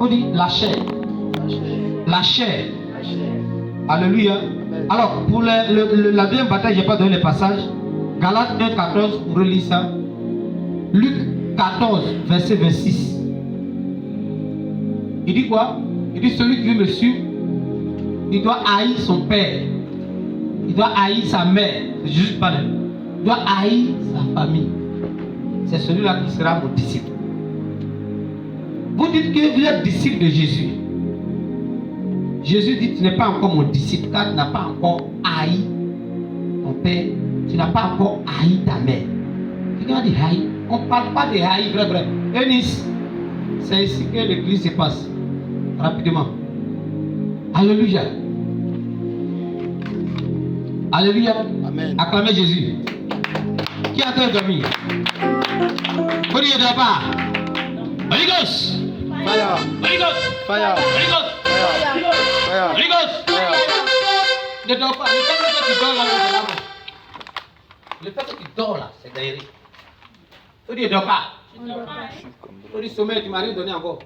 faut dire la chair. La chair. Alléluia. Alors, pour la deuxième bataille, je n'ai pas donné les passages. Galates 1, 14, on relit ça. Luc 14, verset 26. Il dit quoi? Il dit celui qui veut me suivre, il doit haïr son père. Il doit haïr sa mère. C'est juste pas là. Il doit haïr sa famille. C'est celui-là qui sera mon disciple. Vous dites que vous êtes disciple de Jésus. Jésus dit tu n'es pas encore mon disciple car tu n'as pas encore haï ton père. Tu n'as pas encore haï ta mère. Quelqu'un dit haï. On ne parle pas de haï, vrai. Eunice, c'est ici que l'église se passe. Rapidement. Alléluia. Alléluia. Amen. Acclamez Jésus. Qui a été dormi? Vous dites de pas. Holy Ghost. Fire. Holy Ghost. Fire. Holy Ghost. Fire. Holy Ghost. Fire. Ne dors pas. Le fait que tu dors là, c'est là. Le fait que tu dors là, c'est derrière. Vous dites de pas. Vous dites sommeil, tu m'as rien donné encore.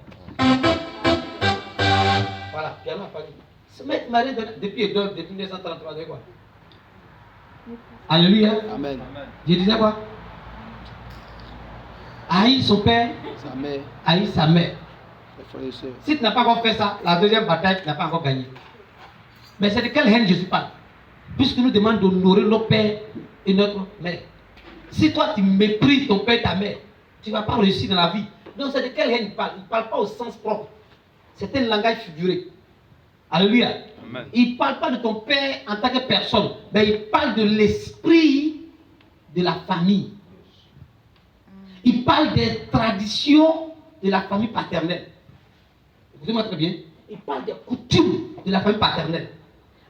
Voilà, piano a fallu. Sommeil, tu m'as rien donné depuis 1933, de quoi? Alléluia. Amen. Je disais quoi? Haïr son père, Sa mère, haïr sa mère. les frères et sœurs. Si tu n'as pas encore fait ça, la deuxième bataille, tu n'as pas encore gagné. Mais c'est de quelle haine Jésus parle? Puisque nous demande d'honorer nos pères et notre mère. Si toi tu méprises ton père et ta mère, tu ne vas pas réussir dans la vie. Donc c'est de quelle haine il parle? Il ne parle pas au sens propre. C'est un langage figuré. Alléluia. Amen. Il ne parle pas de ton père en tant que personne, mais il parle de l'esprit de la famille. Il parle des traditions de la famille paternelle. Écoutez-moi très bien. Il parle des coutumes de la famille paternelle.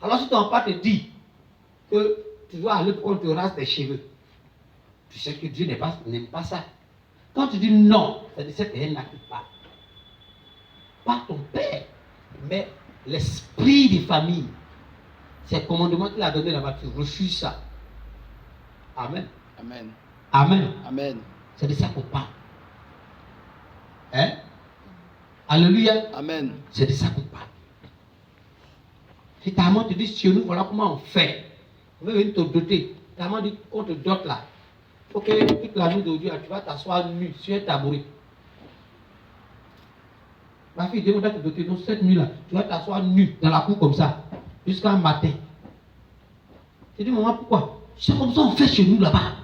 Alors si ton père te dit que tu dois aller pour qu'on te rase des cheveux, tu sais que Dieu n'aime pas ça. Quand tu dis non, c'est de cette haine-là qui parle. Pas ton père, mais l'esprit des familles. C'est le commandement qu'il a donné là-bas. Tu refuses ça. Amen. Amen. Amen. Amen. C'est de ça qu'on parle. Hein? Alléluia. Amen. C'est de ça qu'on parle. Si ta maman te dit chez nous, voilà comment on fait. On veut venir te doter. Ta maman dit qu'on te dote là. Il faut que toute la nuit d'aujourd'hui, tu vas t'asseoir nu sur un tabouret. Ma fille demande à te doter. Donc cette nuit-là, tu vas t'asseoir nu dans la cour comme ça, jusqu'à un matin. Je dis, maman, pourquoi? C'est comme ça on fait chez nous là-bas.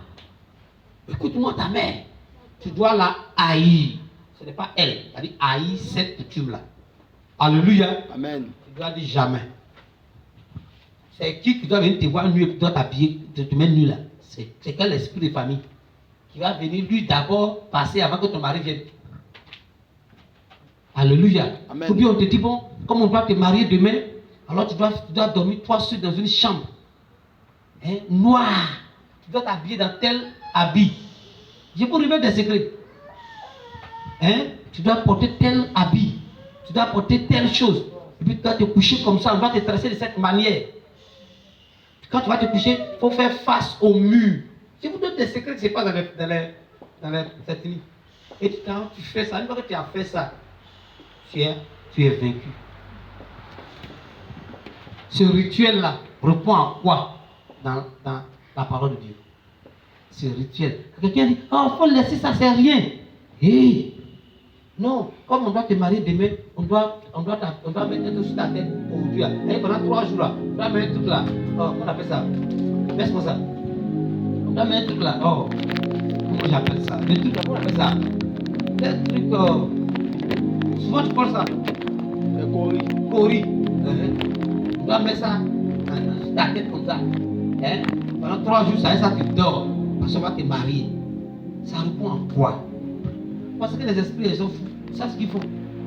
Écoute-moi ta mère. Tu dois la haïr. Ce n'est pas elle. C'est-à-dire haïr cette coutume-là. Alléluia. Amen. Tu dois dire jamais. C'est qui doit venir te voir nu et qui doit t'habiller, te mettre nu là? C'est quel esprit de famille qui va venir lui d'abord passer avant que ton mari vienne? Alléluia. Amen. Ou bien on te dit, bon, comme on doit te marier demain, alors tu dois dormir toi seul dans une chambre. Hein, noire. Tu dois t'habiller dans tel habit. Je peux révéler des secrets. Hein? Tu dois porter tel habit. Tu dois porter telle chose. Et puis tu dois te coucher comme ça. On va te tracer de cette manière. Quand tu vas te coucher, il faut faire face au mur. Je vous donne des secrets qui se passent dans cette nuit. Et quand tu fais ça, une fois que tu as fait ça, tu es vaincu. Ce rituel-là répond à quoi dans la parole de Dieu? Ce rituel. Quelqu'un dit, oh, il faut laisser ça, c'est rien. Hey. Non, comme on doit te marier demain, on doit mettre un truc sur ta tête aujourd'hui. Et pendant 3 jours là, on doit mettre un truc là. Oh, on appelle ça. Laisse-moi ça. On doit mettre un truc là. Oh, comment j'appelle ça? Le truc là, comment on appelle ça? Le truc, souvent tu parles ça. Le cori. Cori. On doit mettre ça sur ta tête comme ça. Hein? Pendant 3 jours, ça tu dors. Parce qu'on va te marier. Ça répond en quoi? Parce que les esprits, ils sont fous. C'est ça ce qu'il faut.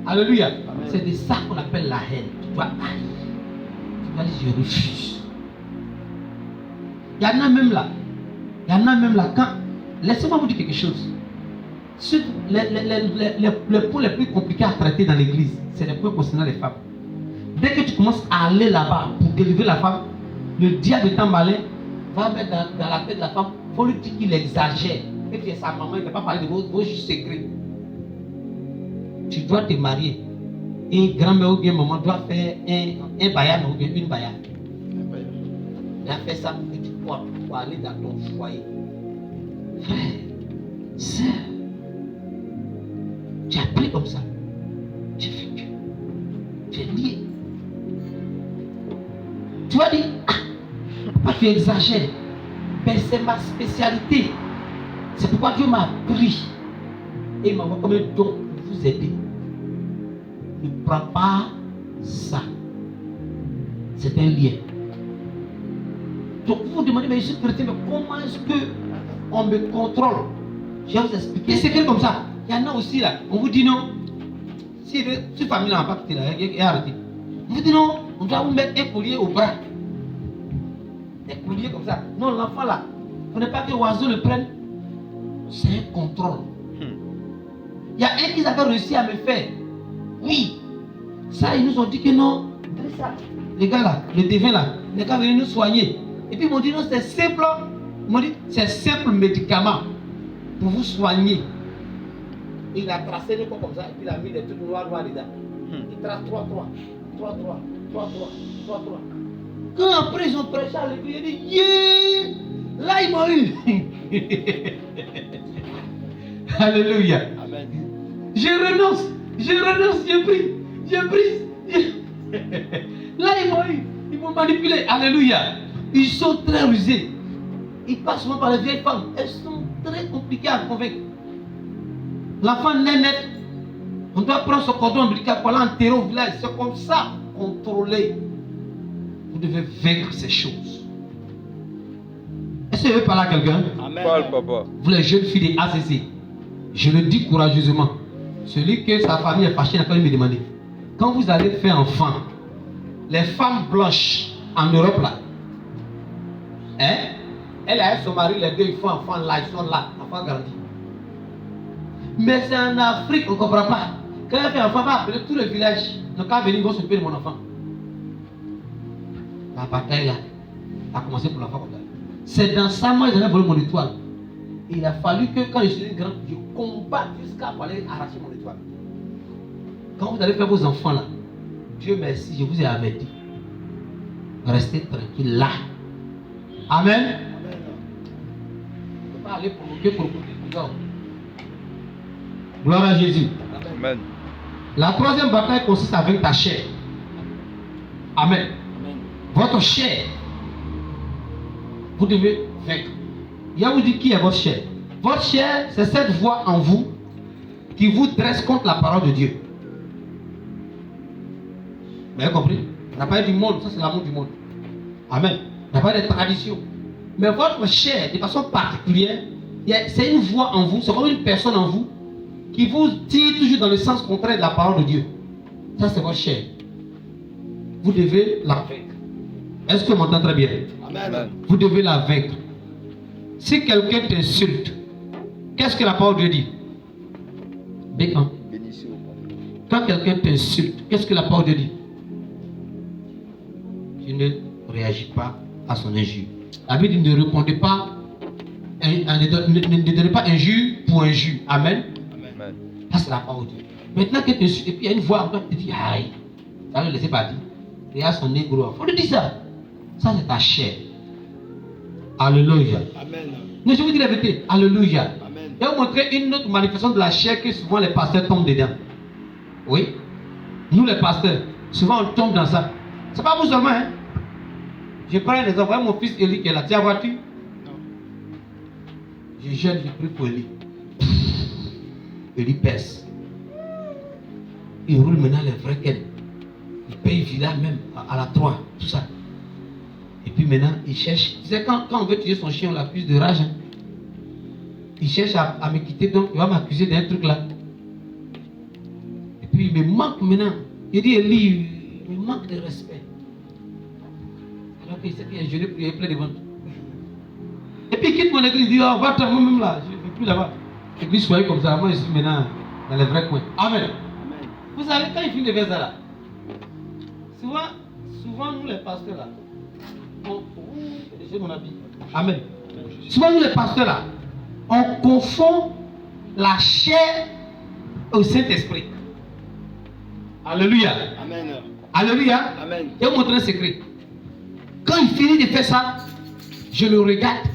Alléluia. Amen. C'est de ça qu'on appelle la haine. Tu dois haïr. Tu dois dire, je refuse. Il y en a même là. Quand... Laissez-moi vous dire quelque chose. Les points les plus compliqués à traiter dans l'église, c'est les points concernant les femmes. Dès que tu commences à aller là-bas pour délivrer la femme, le diable étant malin va mettre dans la tête de la femme, il faut lui dire qu'il exagère. Et puis sa maman, il ne va pas parler de vos secrets. Tu dois te marier. Et grand-mère ou bien maman doit faire un bayan ou bien une bayan. Il a fait ça petite porte pour aller dans ton foyer. Frère, sœur, tu as pris comme ça. Tu es vécu. Tu es lié. Tu vas dire, ah, tu exagères. Mais c'est ma spécialité. C'est pourquoi Dieu m'a pris. Et il m'a envoyé comme un don pour vous aider. Ne prends pas ça. C'est un lien. Donc vous vous demandez, mais je suis chrétien, mais comment est-ce qu'on me contrôle? Je vais vous expliquer. C'est que comme ça. Il y en a aussi là. On vous dit non. Si cette famille n'a pas quitté là, et arrêté. On vous dit non, on doit vous mettre un collier au bras. Un collier comme ça. Non, l'enfant là. Vous ne pas que l'oiseau le prenne. C'est un contrôle. Il y a un qui avait réussi à me faire. Oui. Ça, ils nous ont dit que non. Les gars là, le devin là, les gars venaient nous soigner. Et puis ils m'ont dit non, c'est simple. Ils m'ont dit c'est simple médicament pour vous soigner. Il a tracé les points comme ça et puis il a mis des trucs noirs dedans. Il trace 3, 3, 3, 3, 3, 3, 3, 3. Quand après ils ont prêché à l'église, il dit yeah! Là ils m'ont eu. Alléluia. Amen. Je renonce, j'ai pris. Là ils m'ont eu, ils m'ont manipulé. Alléluia. Ils sont très rusés. Ils passent souvent par les vieilles femmes. Elles sont très compliquées à convaincre. L'enfant naît net. On doit prendre son cordon ombilical pour aller enterrer au village. C'est comme ça, contrôler. Vous devez vaincre ces choses. Est-ce que je veux parler à quelqu'un? Amen. Parle, papa. Vous les jeunes filles des ACC, je le dis courageusement. Celui que sa famille est fâchée n'a pas me demander. Quand vous allez faire enfant, les femmes blanches en Europe là, hein, elle a son mari, les deux ils font enfant là, ils sont là, enfant grandi. Mais c'est en Afrique, on ne comprend pas. Quand elle fait enfant, elle va appeler tout le village. Donc quand venir, ils vont s'occuper de mon enfant. La bataille là a commencé pour l'enfant comme ça. C'est dans ça, moi, j'avais volé mon étoile. Et il a fallu que quand je suis grand, je combatte jusqu'à aller arracher mon étoile. Quand vous allez faire vos enfants là, Dieu merci, je vous ai averti. Restez tranquille là. Amen. Amen. Ne faut pas aller provoquer pour le Gloire à Jésus. Amen. La troisième bataille consiste à vaincre ta chair. Amen. Amen. Votre chair, vous devez vaincre. Il vous dit qui est votre chair. Votre chair, c'est cette voix en vous qui vous dresse contre la parole de Dieu. Vous avez compris? On n'a pas du monde, ça c'est l'amour du monde. Amen. On n'a pas des traditions. Mais votre chair, de façon particulière, c'est une voix en vous, c'est comme une personne en vous qui vous tire toujours dans le sens contraire de la parole de Dieu. Ça c'est votre chair. Vous devez la vaincre. Est-ce que vous m'entendez très bien? Amen. Vous devez la vaincre. Si quelqu'un t'insulte, qu'est-ce que la parole de Dieu dit? Bécan. Bénissez au Père. Quand quelqu'un t'insulte, qu'est-ce que la parole de Dieu dit? Tu ne réagis pas à son injure. La Bible dit ne répondez pas, ne donnez pas injure pour injure. Amen. Amen. Ça c'est la parole de Dieu. Maintenant que tu insultes, et puis il y a une voix encore qui te dit aïe, ça va le laisser partir. Regarde son négro. Il faut lui dire ça. Ça c'est ta chair. Alléluia. Amen. Mais je vous dis la vérité. Alléluia. Amen. Je vais vous montrer une autre manifestation de la chair que souvent les pasteurs tombent dedans. Oui. Nous les pasteurs, souvent on tombe dans ça. C'est pas vous seulement, hein. Je prends un exemple. Mon fils Eli qui est là. Tu as voiture? Non. Je jeûne, je prie pour Eli. Eli pèse. Il roule maintenant les vrais quais. Il paye villa même à la 3, tout ça. Et puis maintenant, il cherche. Tu sais, quand on veut tuer son chien, on a plus de rage. Hein. Il cherche à me quitter, donc il va m'accuser d'un truc là. Et puis il me manque maintenant. Il dit, Eli, il me manque de respect. Alors qu'il sait qu'il y a un jeune prière plein de ventre. Et puis il quitte mon église, il dit, oh, va-t'en moi-même là, je ne vais plus là-bas. L'église soyez comme ça, moi je suis maintenant dans les vrais coins. Amen. Amen. Vous savez, quand il finit de faire ça là, souvent nous les pasteurs là, j'ai mon habit. Amen. Souvent nous les pasteurs là, on confond la chair au Saint-Esprit. Alléluia. Amen. Alléluia. Amen. Je vais vous montrer un secret. Quand il finit de faire ça, je le regarde.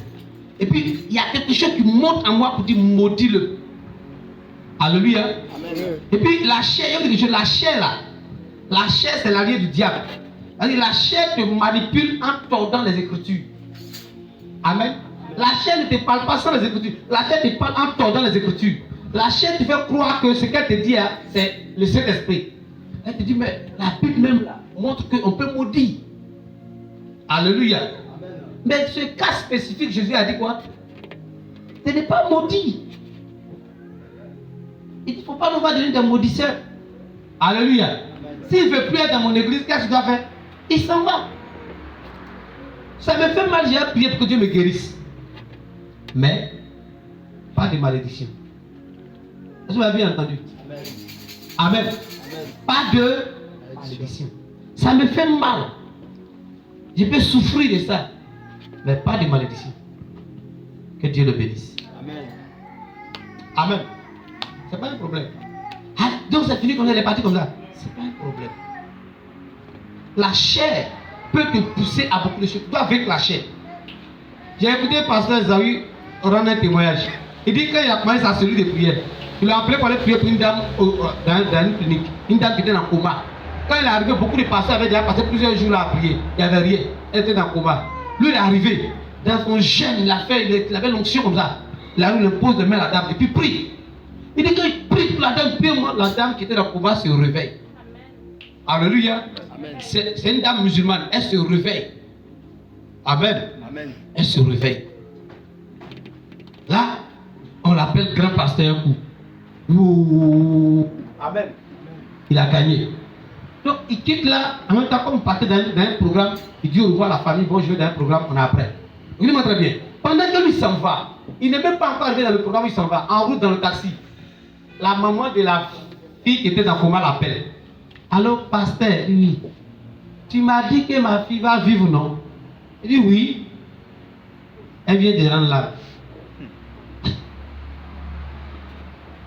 Et puis, il y a quelque chose qui monte en moi pour dire maudis-le. Alléluia. Amen. Et puis, la chair, il y a quelque chose, la chair là. La chair, c'est l'allié du diable. C'est-à-dire, la chair te manipule en tordant les Écritures. Amen. La chair ne te parle pas sans les Écritures. La chair te parle en tordant les Écritures. La chair te fait croire que ce qu'elle te dit, hein, c'est le Saint-Esprit. Elle te dit, mais la Bible même là montre qu'on peut maudire. Alléluia. Amen. Mais ce cas spécifique, Jésus a dit quoi? Ce n'est pas maudit. Il ne faut pas nous voir devenir des maudisseurs. Alléluia. S'il ne veut plus être dans mon église, qu'est-ce qu'il doit faire? Il s'en va. Ça me fait mal, j'ai prié pour que Dieu me guérisse. Mais, pas de malédiction. Est-ce que vous avez bien entendu? Amen. Amen. Pas de malédiction. Ça me fait mal. Je peux souffrir de ça. Mais pas de malédiction. Que Dieu le bénisse. Amen. Amen. C'est pas un problème. Ah, donc c'est fini comme ça, elle est partie comme ça. C'est pas un problème. La chair peut te pousser à beaucoup de choses. Tu dois vaincre la chair. J'ai écouté le pasteur Zawi rendre un témoignage. Il dit qu'il a commencé sa cellule de prière. Il l'a appelé pour aller prier pour une dame dans une clinique. Une dame qui était dans le coma. Quand il est arrivé, beaucoup de pasteurs avaient déjà passé plusieurs jours là à prier. Il n'y avait rien. Elle était dans le coma. Lui, il est arrivé. Dans son jeûne, il avait l'onction comme ça. Il a eu le pose de main à la dame et puis prie. Il dit qu'il prie pour la dame, puis la dame qui était dans le coma se réveille. Alléluia. Amen. C'est une dame musulmane. Elle se réveille. Amen. Amen. Elle se réveille. Là, on l'appelle grand pasteur un coup. Ouh. Amen. Il a gagné. Donc, il quitte là, en même temps, comme on partait dans un programme, il dit au revoir à la famille, bon, je vais dans un programme, on est après. Écoutez-moi très bien. Pendant que lui s'en va, il n'est même pas encore arrivé dans le programme, il s'en va, en route dans le taxi. La maman de la fille qui était dans le coma l'appelle. Allô, pasteur, oui. Tu m'as dit que ma fille va vivre, non? Il dit oui. Elle vient de rendre là.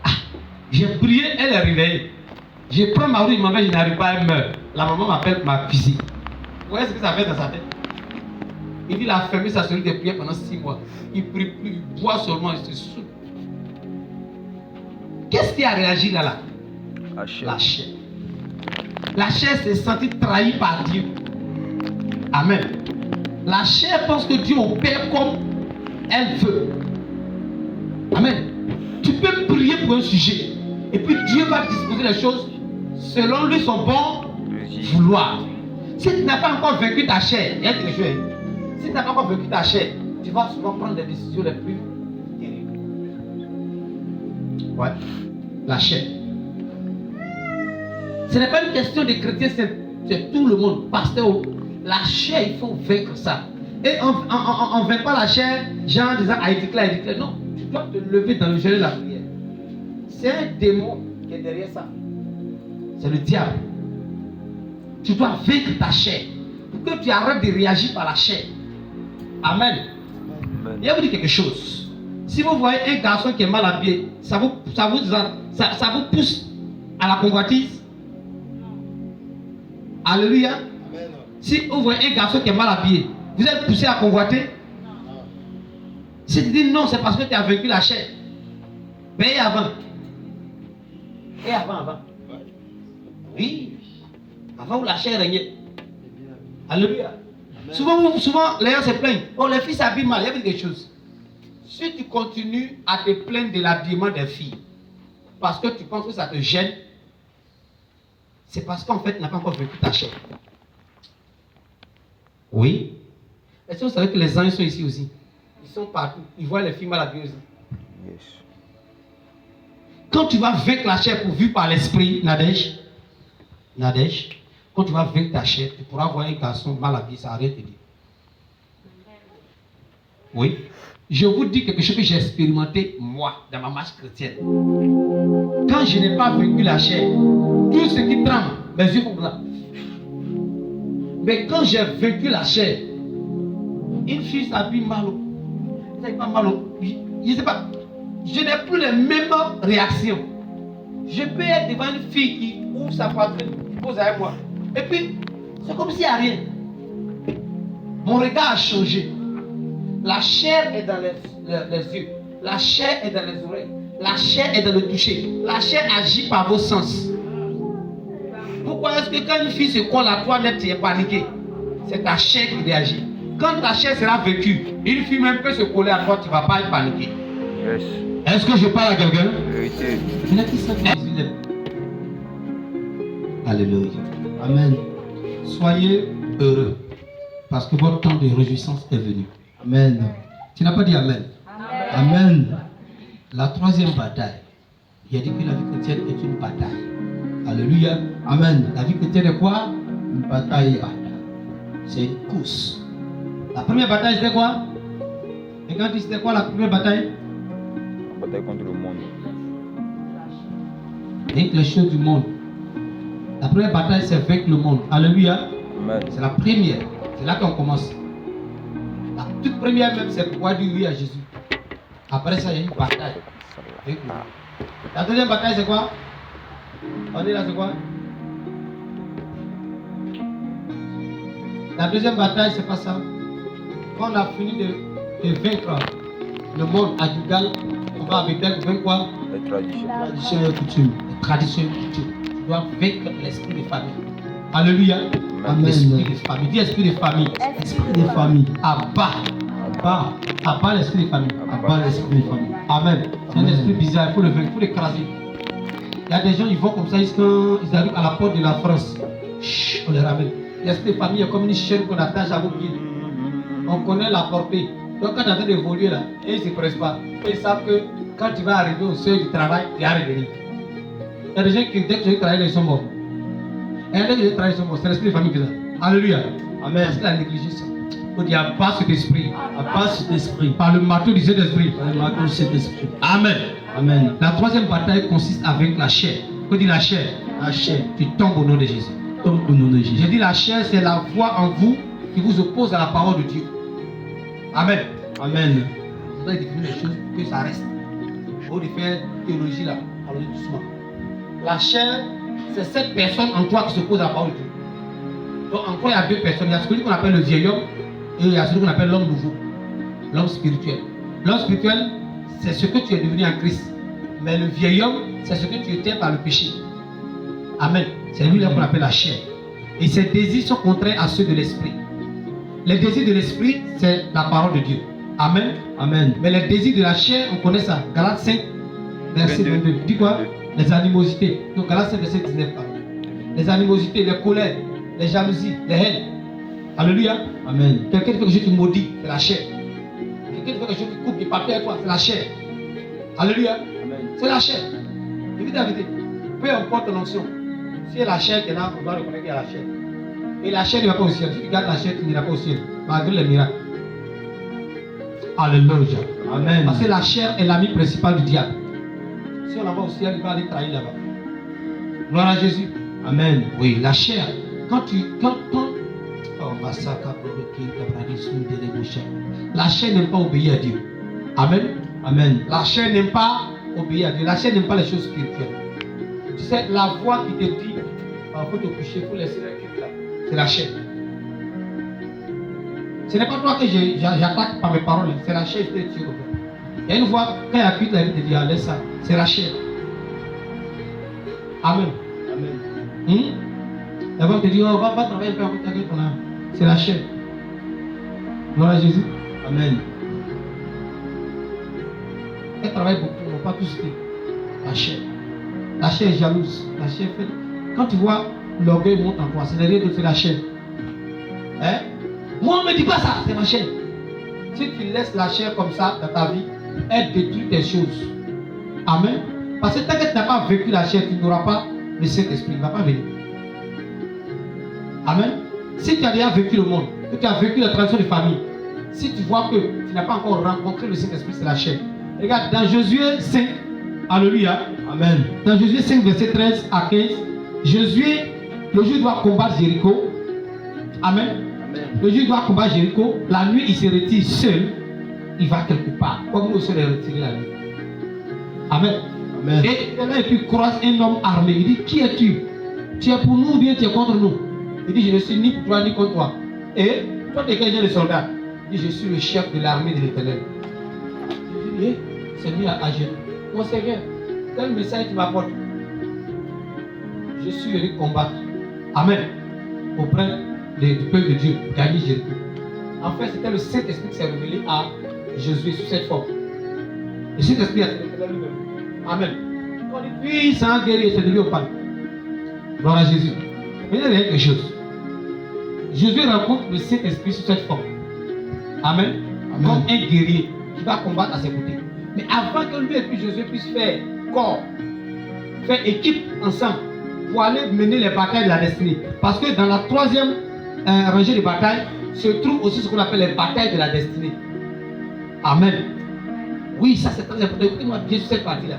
Ah, j'ai prié, elle est réveillée. Je prends ma roue, je m'en vais, je n'arrive pas, elle meurt. La maman m'appelle ma fille. Vous voyez ce que ça fait dans sa tête? Il dit, il a fermé sa cellule de prière pendant 6 mois. Il prie plus, il boit seulement, il se saoule. Qu'est-ce qui a réagi là? La chair. La chair s'est sentie trahie par Dieu. Amen. La chair pense que Dieu opère comme elle veut. Amen. Tu peux prier pour un sujet. Et puis Dieu va disposer les choses selon lui son bon vouloir. Si tu n'as pas encore vaincu ta chair, il y a quelque chose. Si tu n'as pas encore vaincu ta chair, tu vas souvent prendre des décisions les plus terribles. Ouais. La chair. Ce n'est pas une question de chrétiens, c'est tout le monde. Pasteur, la chair, il faut vaincre ça. Et on ne vainc pas la chair, genre en disant, ah, il déclare. Non, tu dois te lever dans le jeûne de la prière. C'est un démon qui est derrière ça. C'est le diable. Tu dois vaincre ta chair. Pour que tu arrêtes de réagir par la chair. Amen. Je vais vous dire quelque chose. Si vous voyez un garçon qui est mal habillé, ça vous pousse à la convoitise. Alléluia. Amen. Si vous voyez un garçon qui est mal habillé, vous êtes poussé à convoiter. Si tu dis non, c'est parce que tu as vaincu la chair. Mais avant. Et avant. Oui. Avant où la chair régnait. Alléluia. Souvent, les gens se plaignent. Oh, les filles s'habillent mal. Il y a quelque chose. Si tu continues à te plaindre de l'habillement des filles, parce que tu penses que ça te gêne, c'est parce qu'en fait, tu n'as pas encore vécu ta chair. Oui. Est-ce que vous savez que les anges sont ici aussi? Ils sont partout. Ils voient les filles mal habillées aussi. Yes. Quand tu vas vaincre la chair pour vivre par l'esprit, Nadège, quand tu vas vaincre ta chair, tu pourras voir un garçon mal habillé, ça arrête de dire. Oui. Je vous dis quelque chose que j'ai expérimenté, moi, dans ma marche chrétienne. Quand je n'ai pas vaincu la chair, tout ce qui tremble, mes yeux font blanc. Mais quand j'ai vaincu la chair, une fille s'habille mal. Elle pas mal. Je ne sais pas. Je n'ai plus les mêmes réactions. Je peux être devant une fille où ouvre sa poitrine, il pose avec moi. Et puis, c'est comme s'il n'y a rien. Mon regard a changé. La chair est dans les yeux. La chair est dans les oreilles. La chair est dans le toucher. La chair agit par vos sens. Pourquoi est-ce que quand une fille se colle à toi, tu es paniqué? C'est ta chair qui réagit. Quand ta chair sera vécue, une fille même peut se coller à toi, tu ne vas pas être paniqué. Yes. Est-ce que je parle à quelqu'un? Vérité. Il y en a qui sont visibles. Alléluia. Amen. Soyez heureux parce que votre temps de réjouissance est venu. Amen. Tu n'as pas dit Amen. Amen. Amen. La troisième bataille. Il a dit que la vie chrétienne est une bataille. Alléluia. Amen. La vie chrétienne est quoi? Une bataille. C'est une course. La première bataille c'était quoi? Et quand c'était quoi la première bataille? La bataille contre le monde. Avec les choses du monde. La première bataille c'est avec le monde. Alléluia. Amen. C'est la première. C'est là qu'on commence. La toute première même c'est pouvoir dire oui à Jésus. Après ça il y a une bataille avec le monde. La deuxième bataille c'est quoi? On est là c'est quoi? La deuxième bataille c'est pas ça. Quand on a fini de vaincre le monde à Gilgal, on va avec vaincre quoi? les traditions. Tradition et coutume. Les traditions et coutumes. Tu dois vaincre l'esprit de famille. Alléluia. Amen. L'esprit de famille. Dis esprit de famille. Esprit de famille. Abat. Abat. Abat l'esprit de famille. Abat l'esprit de famille. Amen. C'est un esprit bizarre. Il faut le vaincre. Il faut l'écraser. Il y a des gens, ils vont comme ça, ils arrivent à la porte de la France. Chut, on les ramène. L'esprit de famille est comme une chaîne qu'on attache à vos pieds. On connaît la portée. Donc quand tu es en train d'évoluer là, et ils ne se pressent pas. Ils savent que quand tu vas arriver au seuil du travail, tu vas revenir. Il y a des gens qui, dès que tu travailles, ils sont morts. Et dès que tu travailles, ils sont morts. C'est l'esprit de famille qui est ça. Alléluia. Amen. Parce qu'il a négligé ça. Il n'y a pas cet esprit. Pas cet esprit. Par le marteau du Saint-Esprit. Par le marteau du Saint-Esprit. Amen. Amen. La troisième bataille consiste avec la chair. Qu'on dit la chair? La chair. Tu tombes au nom de Jésus. Tombe au nom de Jésus. J'ai dit la chair, c'est la voix en vous qui vous oppose à la parole de Dieu. Amen. Amen. Vous doit définir les choses pour que ça reste. Au lieu de faire théologie là, allons doucement. La chair, c'est cette personne en toi qui s'oppose à la parole de Dieu. Donc encore il y a deux personnes. Il y a celui qu'on appelle le vieil homme et il y a celui qu'on appelle l'homme nouveau. L'homme spirituel. L'homme spirituel, c'est ce que tu es devenu en Christ. Mais le vieil homme, c'est ce que tu étais par le péché. Amen. C'est lui là qu'on appelle la chair. Et ses désirs sont contraires à ceux de l'esprit. Les désirs de l'esprit, c'est la parole de Dieu. Amen. Amen. Mais les désirs de la chair, on connaît ça. Galates 5, verset 22. Dis quoi? Les animosités. Donc Galates 5, verset 19. Les animosités, les colères, les jalousies, les haines. Alléluia. Amen. Quelqu'un fait quelque chose qui maudit, c'est la chair. Quelqu'un fait quelque chose qui coupe des papiers avec toi, c'est la chair. Alléluia. Amen. C'est la chair. Je dis la vérité. Peu importe ton onction. Si la chair qui est là, on doit reconnaître qu'il y a la chair. Et la chair ne va pas au ciel. Si tu gardes la chair, tu n'iras pas au ciel. Malgré les miracles. Alléluia. Amen. Parce que la chair est l'ami principal du diable. Si on la va au ciel, il va aller trahir là-bas. Gloire à Jésus. Amen. Oui, la chair. Quand la chair n'aime pas obéir à Dieu. Amen. Amen. La chair n'aime pas obéir à Dieu. La chair n'aime pas les choses spirituelles. Tu sais, la voix qui te dit, il faut te coucher, il faut laisser la cuite là. C'est la chair. Ce n'est pas toi que j'attaque par mes paroles, c'est la chair qui te tue. Il y a une voix, quand il y a cuite là, il te dit, ah, laisse ça. C'est la chair. Amen. Amen. La voix te dit, oh, va travailler un peu avec ton âme. C'est la chair. Gloire à Jésus. Amen. Elle travaille beaucoup, on ne va pas tous dire. La chair. La chair est jalouse. La chair fait. Quand tu vois l'orgueil monte en toi, c'est rien d'autre, c'est la chair. Hein? Moi, on ne me dit pas ça, c'est la chair. Si tu laisses la chair comme ça dans ta vie, elle détruit tes choses. Amen. Parce que tant que tu n'as pas vécu la chair, tu n'auras pas le Saint-Esprit. Il ne va pas venir. Amen. Si tu as déjà vécu le monde, que tu as vécu la tradition de famille, si tu vois que tu n'as pas encore rencontré le Saint-Esprit, c'est la chair. Regarde, dans Josué 5, alléluia, amen. Dans Josué 5, verset 13 à 15, Josué, le juif doit combattre Jéricho. Amen. Amen. Le juif doit combattre Jéricho. La nuit, il se retire seul. Il va quelque part. Comme nous sommes retirés la nuit. Amen. Amen. Et là, il croise un homme armé. Il dit, qui es-tu? Tu es pour nous ou bien tu es contre nous? Il dit, je ne suis ni pour toi ni contre toi. Et toi, tu es quel genre de soldat? Il dit, je suis le chef de l'armée de l'Éternel. Il dit, c'est lui à agir. Mon Seigneur, quel message tu m'apportes? Je suis venu combattre. Amen. Auprès du peuple de Dieu, gagner Jéricho. En fait, c'était le Saint-Esprit qui s'est révélé à Jésus sous cette forme. Le Saint-Esprit a été révélé à lui-même. Amen. On dit, puissant guerrier, c'est de lui au parle. Gloire à Jésus. Mais il y a quelque chose. Jésus rencontre le Saint-Esprit sous cette forme. Amen. Amen. Comme un guerrier qui va combattre à ses côtés. Mais avant que lui et puis Jésus puissent faire corps, faire équipe ensemble pour aller mener les batailles de la destinée. Parce que dans la troisième rangée de batailles se trouve aussi ce qu'on appelle les batailles de la destinée. Amen. Oui, ça c'est très important. Écoutez-moi bien sur cette partie-là.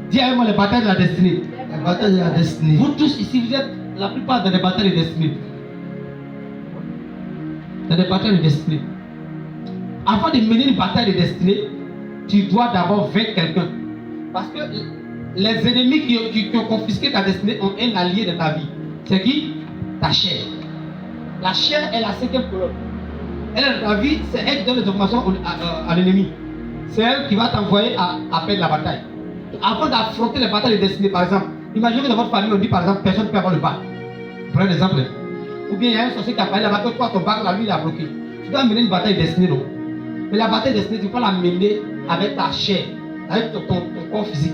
Dis avec moi les batailles de la destinée. La bataille de la destinée. Vous tous ici, vous êtes la plupart dans des batailles de destinée. Dans des batailles de destinée. Avant de mener une bataille de destinée, tu dois d'abord vaincre quelqu'un. Parce que les ennemis qui ont confisqué ta destinée ont un allié dans ta vie. C'est qui? Ta chair. La chair est la cinquième colonne. Elle est dans ta vie, c'est elle qui donne les informations à l'ennemi. C'est elle qui va t'envoyer à perdre la bataille. Avant d'affronter les batailles de destinée, par exemple, imaginez que dans votre famille, on dit par exemple, personne ne peut avoir le bac. Prenez l'exemple. Ou bien il y a un sorcier qui a parlé là-bas, que toi, ton bac, là, lui, il a bloqué. Tu dois mener une bataille destinée, non? Mais la bataille destinée, tu ne peux pas la mener avec ta chair, avec ton corps physique.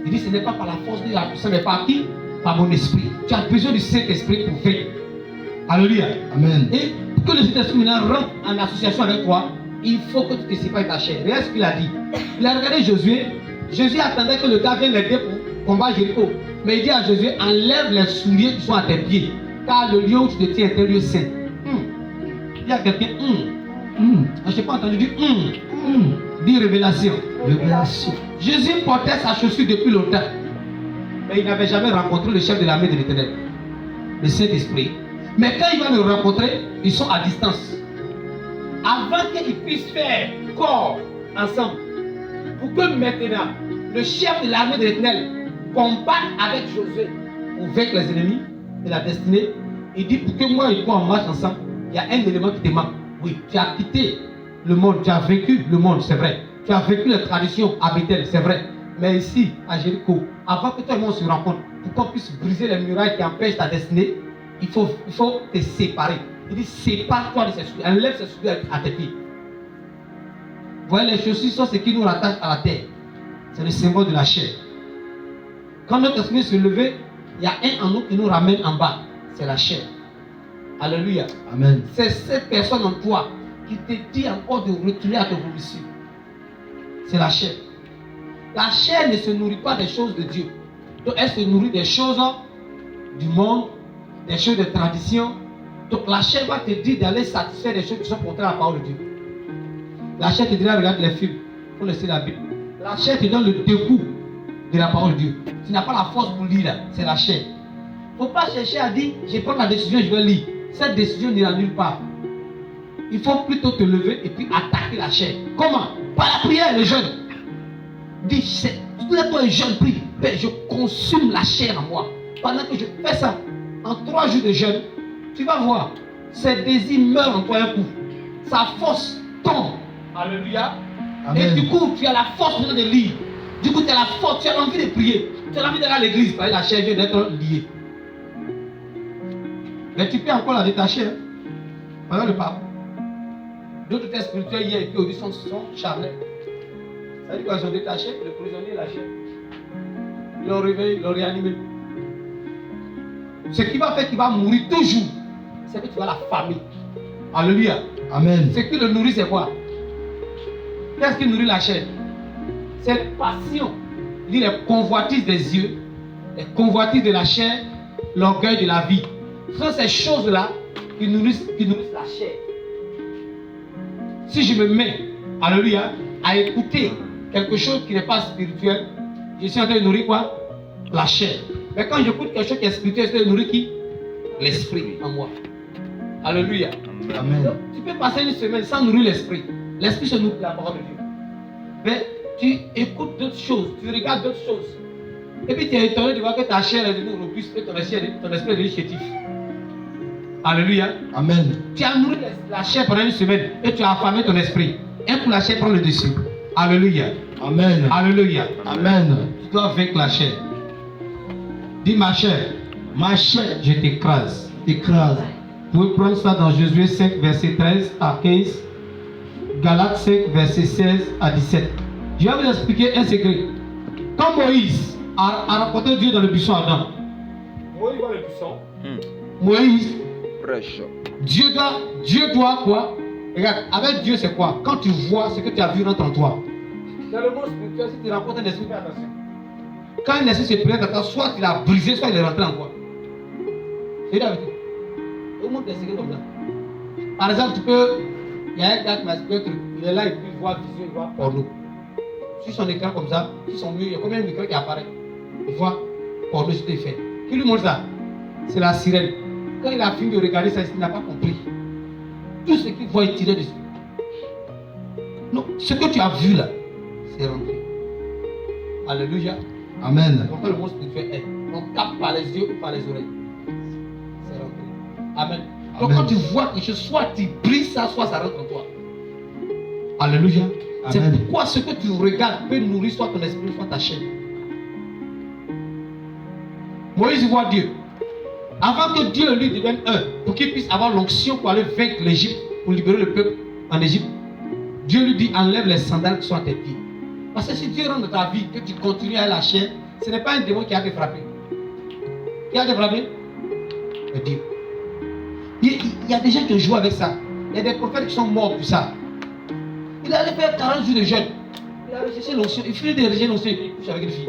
Il dit, ce n'est pas par la force de la puissance, mais par qui? Par mon esprit. Tu as besoin du Saint-Esprit pour vaincre. Alléluia. Amen. Et pour que le Saint-Esprit maintenant rentre en association avec toi, il faut que tu te sépares de ta chair. Regarde ce qu'il a dit. Il a regardé Josué. Josué attendait que le gars vienne l'aider pour combattre Jéricho. Mais il dit à Josué, enlève les souliers qui sont à tes pieds. Car le lieu où tu te tiens est un lieu saint. Il y a quelqu'un. Je n'ai pas entendu dire dit révélation. Révélation. Jésus portait sa chaussure depuis longtemps. Mais il n'avait jamais rencontré le chef de l'armée de l'Éternel, le Saint-Esprit. Mais quand il va le rencontrer, ils sont à distance. Avant qu'ils puissent faire corps ensemble, pour que maintenant le chef de l'armée de l'Éternel combatte avec Josué pour vaincre les ennemis de la destinée, il dit pour que moi et toi on marche ensemble, il y a un élément qui te manque. Oui, tu as quitté le monde, tu as vaincu le monde, c'est vrai. Tu as vaincu les traditions à Bethel, c'est vrai. Mais ici, à Jéricho, avant que tout le monde se rencontre, pour qu'on puisse briser les murailles qui empêchent ta destinée, il faut te séparer. Il dit, sépare-toi de ces souliers, enlève ces souliers à tes pieds. Vous voyez, les chaussures sont ce qui nous rattache à la terre. C'est le symbole de la chair. Quand notre esprit se levait, il y a un en nous qui nous ramène en bas. C'est la chair. Alléluia. Amen. C'est cette personne en toi qui te dit encore de retourner à ton vomissure. C'est la chair. La chair ne se nourrit pas des choses de Dieu. Donc elle se nourrit des choses du monde, des choses de tradition. Donc la chair va te dire d'aller satisfaire des choses qui sont contraires à la parole de Dieu. La chair te dira regarde les films, il faut laisser la Bible. La chair te donne le dégoût de la parole de Dieu. Tu n'as pas la force pour lire, c'est la chair. Il ne faut pas chercher à dire je prends la décision, je vais lire. Cette décision n'ira nulle part. Il faut plutôt te lever et puis attaquer la chair. Comment? Par la prière, le jeûne. Dis, toi un jeûne, prie. Je consume la chair en moi. Pendant que je fais ça, en 3 jours de jeûne, tu vas voir, ces désirs meurent en toi un coup. Sa force tombe. Alléluia. Amen. Et du coup, tu as la force de lire. Du coup, tu as la force, tu as envie de prier. Tu as envie d'aller à l'église. Parce que la chair vient d'être liée. Mais tu peux encore la détacher. Pendant le pape. D'autres tests spirituels hier et puis aujourd'hui sont charnels. Ça veut dire qu'ils sont détachés, le prisonnier est lâché. Ils l'ont réveillé, ils l'ont réanimé. Ce qui va faire qu'il va mourir toujours, c'est que tu vas la famille. Alléluia. Amen. Ce qui le nourrit, c'est quoi? Qu'est-ce qui nourrit la chair? C'est la passion. Il dit les convoitises des yeux, les convoitises de la chair, l'orgueil de la vie. Ce sont ces choses-là qui nourrissent la chair. Si je me mets, alléluia, à écouter quelque chose qui n'est pas spirituel, je suis en train de nourrir quoi? La chair. Mais quand j'écoute quelque chose qui est spirituel, je suis en train de nourrir qui? L'esprit en moi. Alléluia. Amen. Donc, tu peux passer une semaine sans nourrir l'esprit. L'esprit se nourrit de la parole de Dieu. Mais tu écoutes d'autres choses, tu regardes d'autres choses. Et puis tu es étonné de voir que ta chair est devenue robuste et ton esprit est devenu chétif. Alléluia. Amen. Tu as nourri la chair pendant une semaine et tu as affamé ton esprit. Et pour la chair prend le dessus. Alléluia. Amen. Alléluia. Amen. Tu dois vaincre la chair. Dis ma chair, je t'écrase. Écrase. Vous pouvez prendre ça dans Josué 5, verset 13 à 15. Galates 5, verset 16 à 17. Je vais vous expliquer un secret. Quand Moïse a rencontré Dieu dans le buisson Adam, Moïse voit le buisson. Moïse, Prêche. Dieu doit quoi? Regarde, avec Dieu c'est quoi? Quand tu vois ce que tu as vu rentre en toi. Dans le monde spirituel, si tu rencontres un esprit, fais attention. Quand un esprit se présente à toi, soit tu l'as brisé, soit il est rentré en toi. C'est la vérité. Au monde des secrets comme ça. Par exemple, il y a un gars qui m'a expliqué un truc. Il est là et puis il voit vision, il voit porno. Sur son écran comme ça, sur son mur, il y a combien d'écrans qui apparaît? Il voit porno sur les faits. Qui lui montre ça? C'est la sirène. Quand il a fini de regarder ça, il n'a pas compris. Tout ce qu'il voit, il tirait dessus. Non, ce que tu as vu là, c'est rentré. Alléluia. Amen. Pourquoi le monde spirituel est? On capte par les yeux ou par les oreilles. C'est rentré. Amen. Donc Amen. quand tu vois quelque chose, soit tu brises ça, soit ça rentre en toi. Alléluia. C'est Amen. pourquoi ce que tu regardes peut nourrir soit ton esprit, soit ta chair. Moïse voit Dieu. Avant que Dieu lui devienne un, pour qu'il puisse avoir l'onction pour aller vaincre l'Égypte, pour libérer le peuple en Égypte, Dieu lui dit enlève les sandales qui sont à tes pieds. Parce que si Dieu rentre dans ta vie, que tu continues à la chair, ce n'est pas un démon qui a te frappé. Qui a te frappé? C'est Dieu. Il y a des gens qui jouent avec ça. Il y a des prophètes qui sont morts pour ça. Il allait faire 40 jours de jeûne. Il a recherché l'onction. Il finit de rechercher l'onction et puis il couche avec une fille.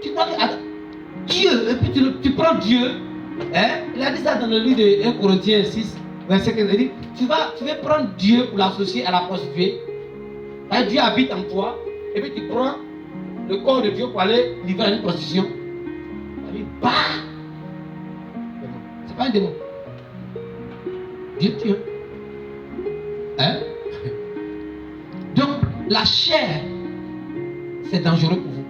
Tu vois que Dieu, et puis tu prends Dieu. Hein? Il a dit ça dans le livre de 1 Corinthiens 6, verset 15. Il dit tu vas prendre Dieu pour l'associer à la prostituée. Dieu habite en toi. Et puis tu prends le corps de Dieu pour aller livrer à une prostitution. Il dit bah! C'est pas un démon. Dieu tue. Hein? Donc, la chair, c'est dangereux pour vous.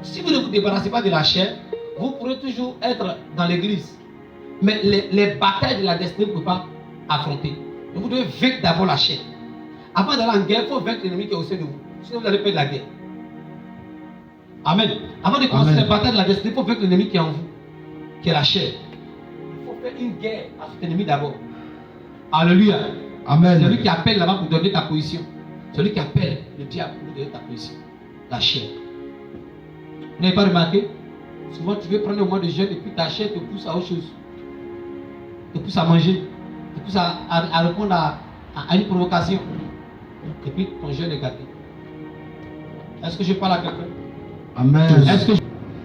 Si vous ne vous débarrassez pas de la chair, vous pourrez toujours être dans l'église. Mais les batailles de la destinée, vous ne pouvez pas affronter. Donc, vous devez vaincre d'abord la chair. Avant d'aller en guerre, il faut vaincre l'ennemi qui est au sein de vous. Sinon, vous allez perdre la guerre. Amen. Avant de commencer les batailles de la destinée, il faut vaincre l'ennemi qui est en vous, qui est la chair. Il faut faire une guerre à cet ennemi d'abord. Alléluia. Amen. Celui qui appelle là-bas pour donner ta position. Celui qui appelle le diable pour donner ta position. La chair. Vous n'avez pas remarqué? Souvent tu veux prendre un mois de jeûne et puis ta chair te pousse à autre chose. Te pousse à manger. Te pousse à répondre à une provocation. Et puis ton jeûne est gâté. Est-ce que je parle à quelqu'un? Amen.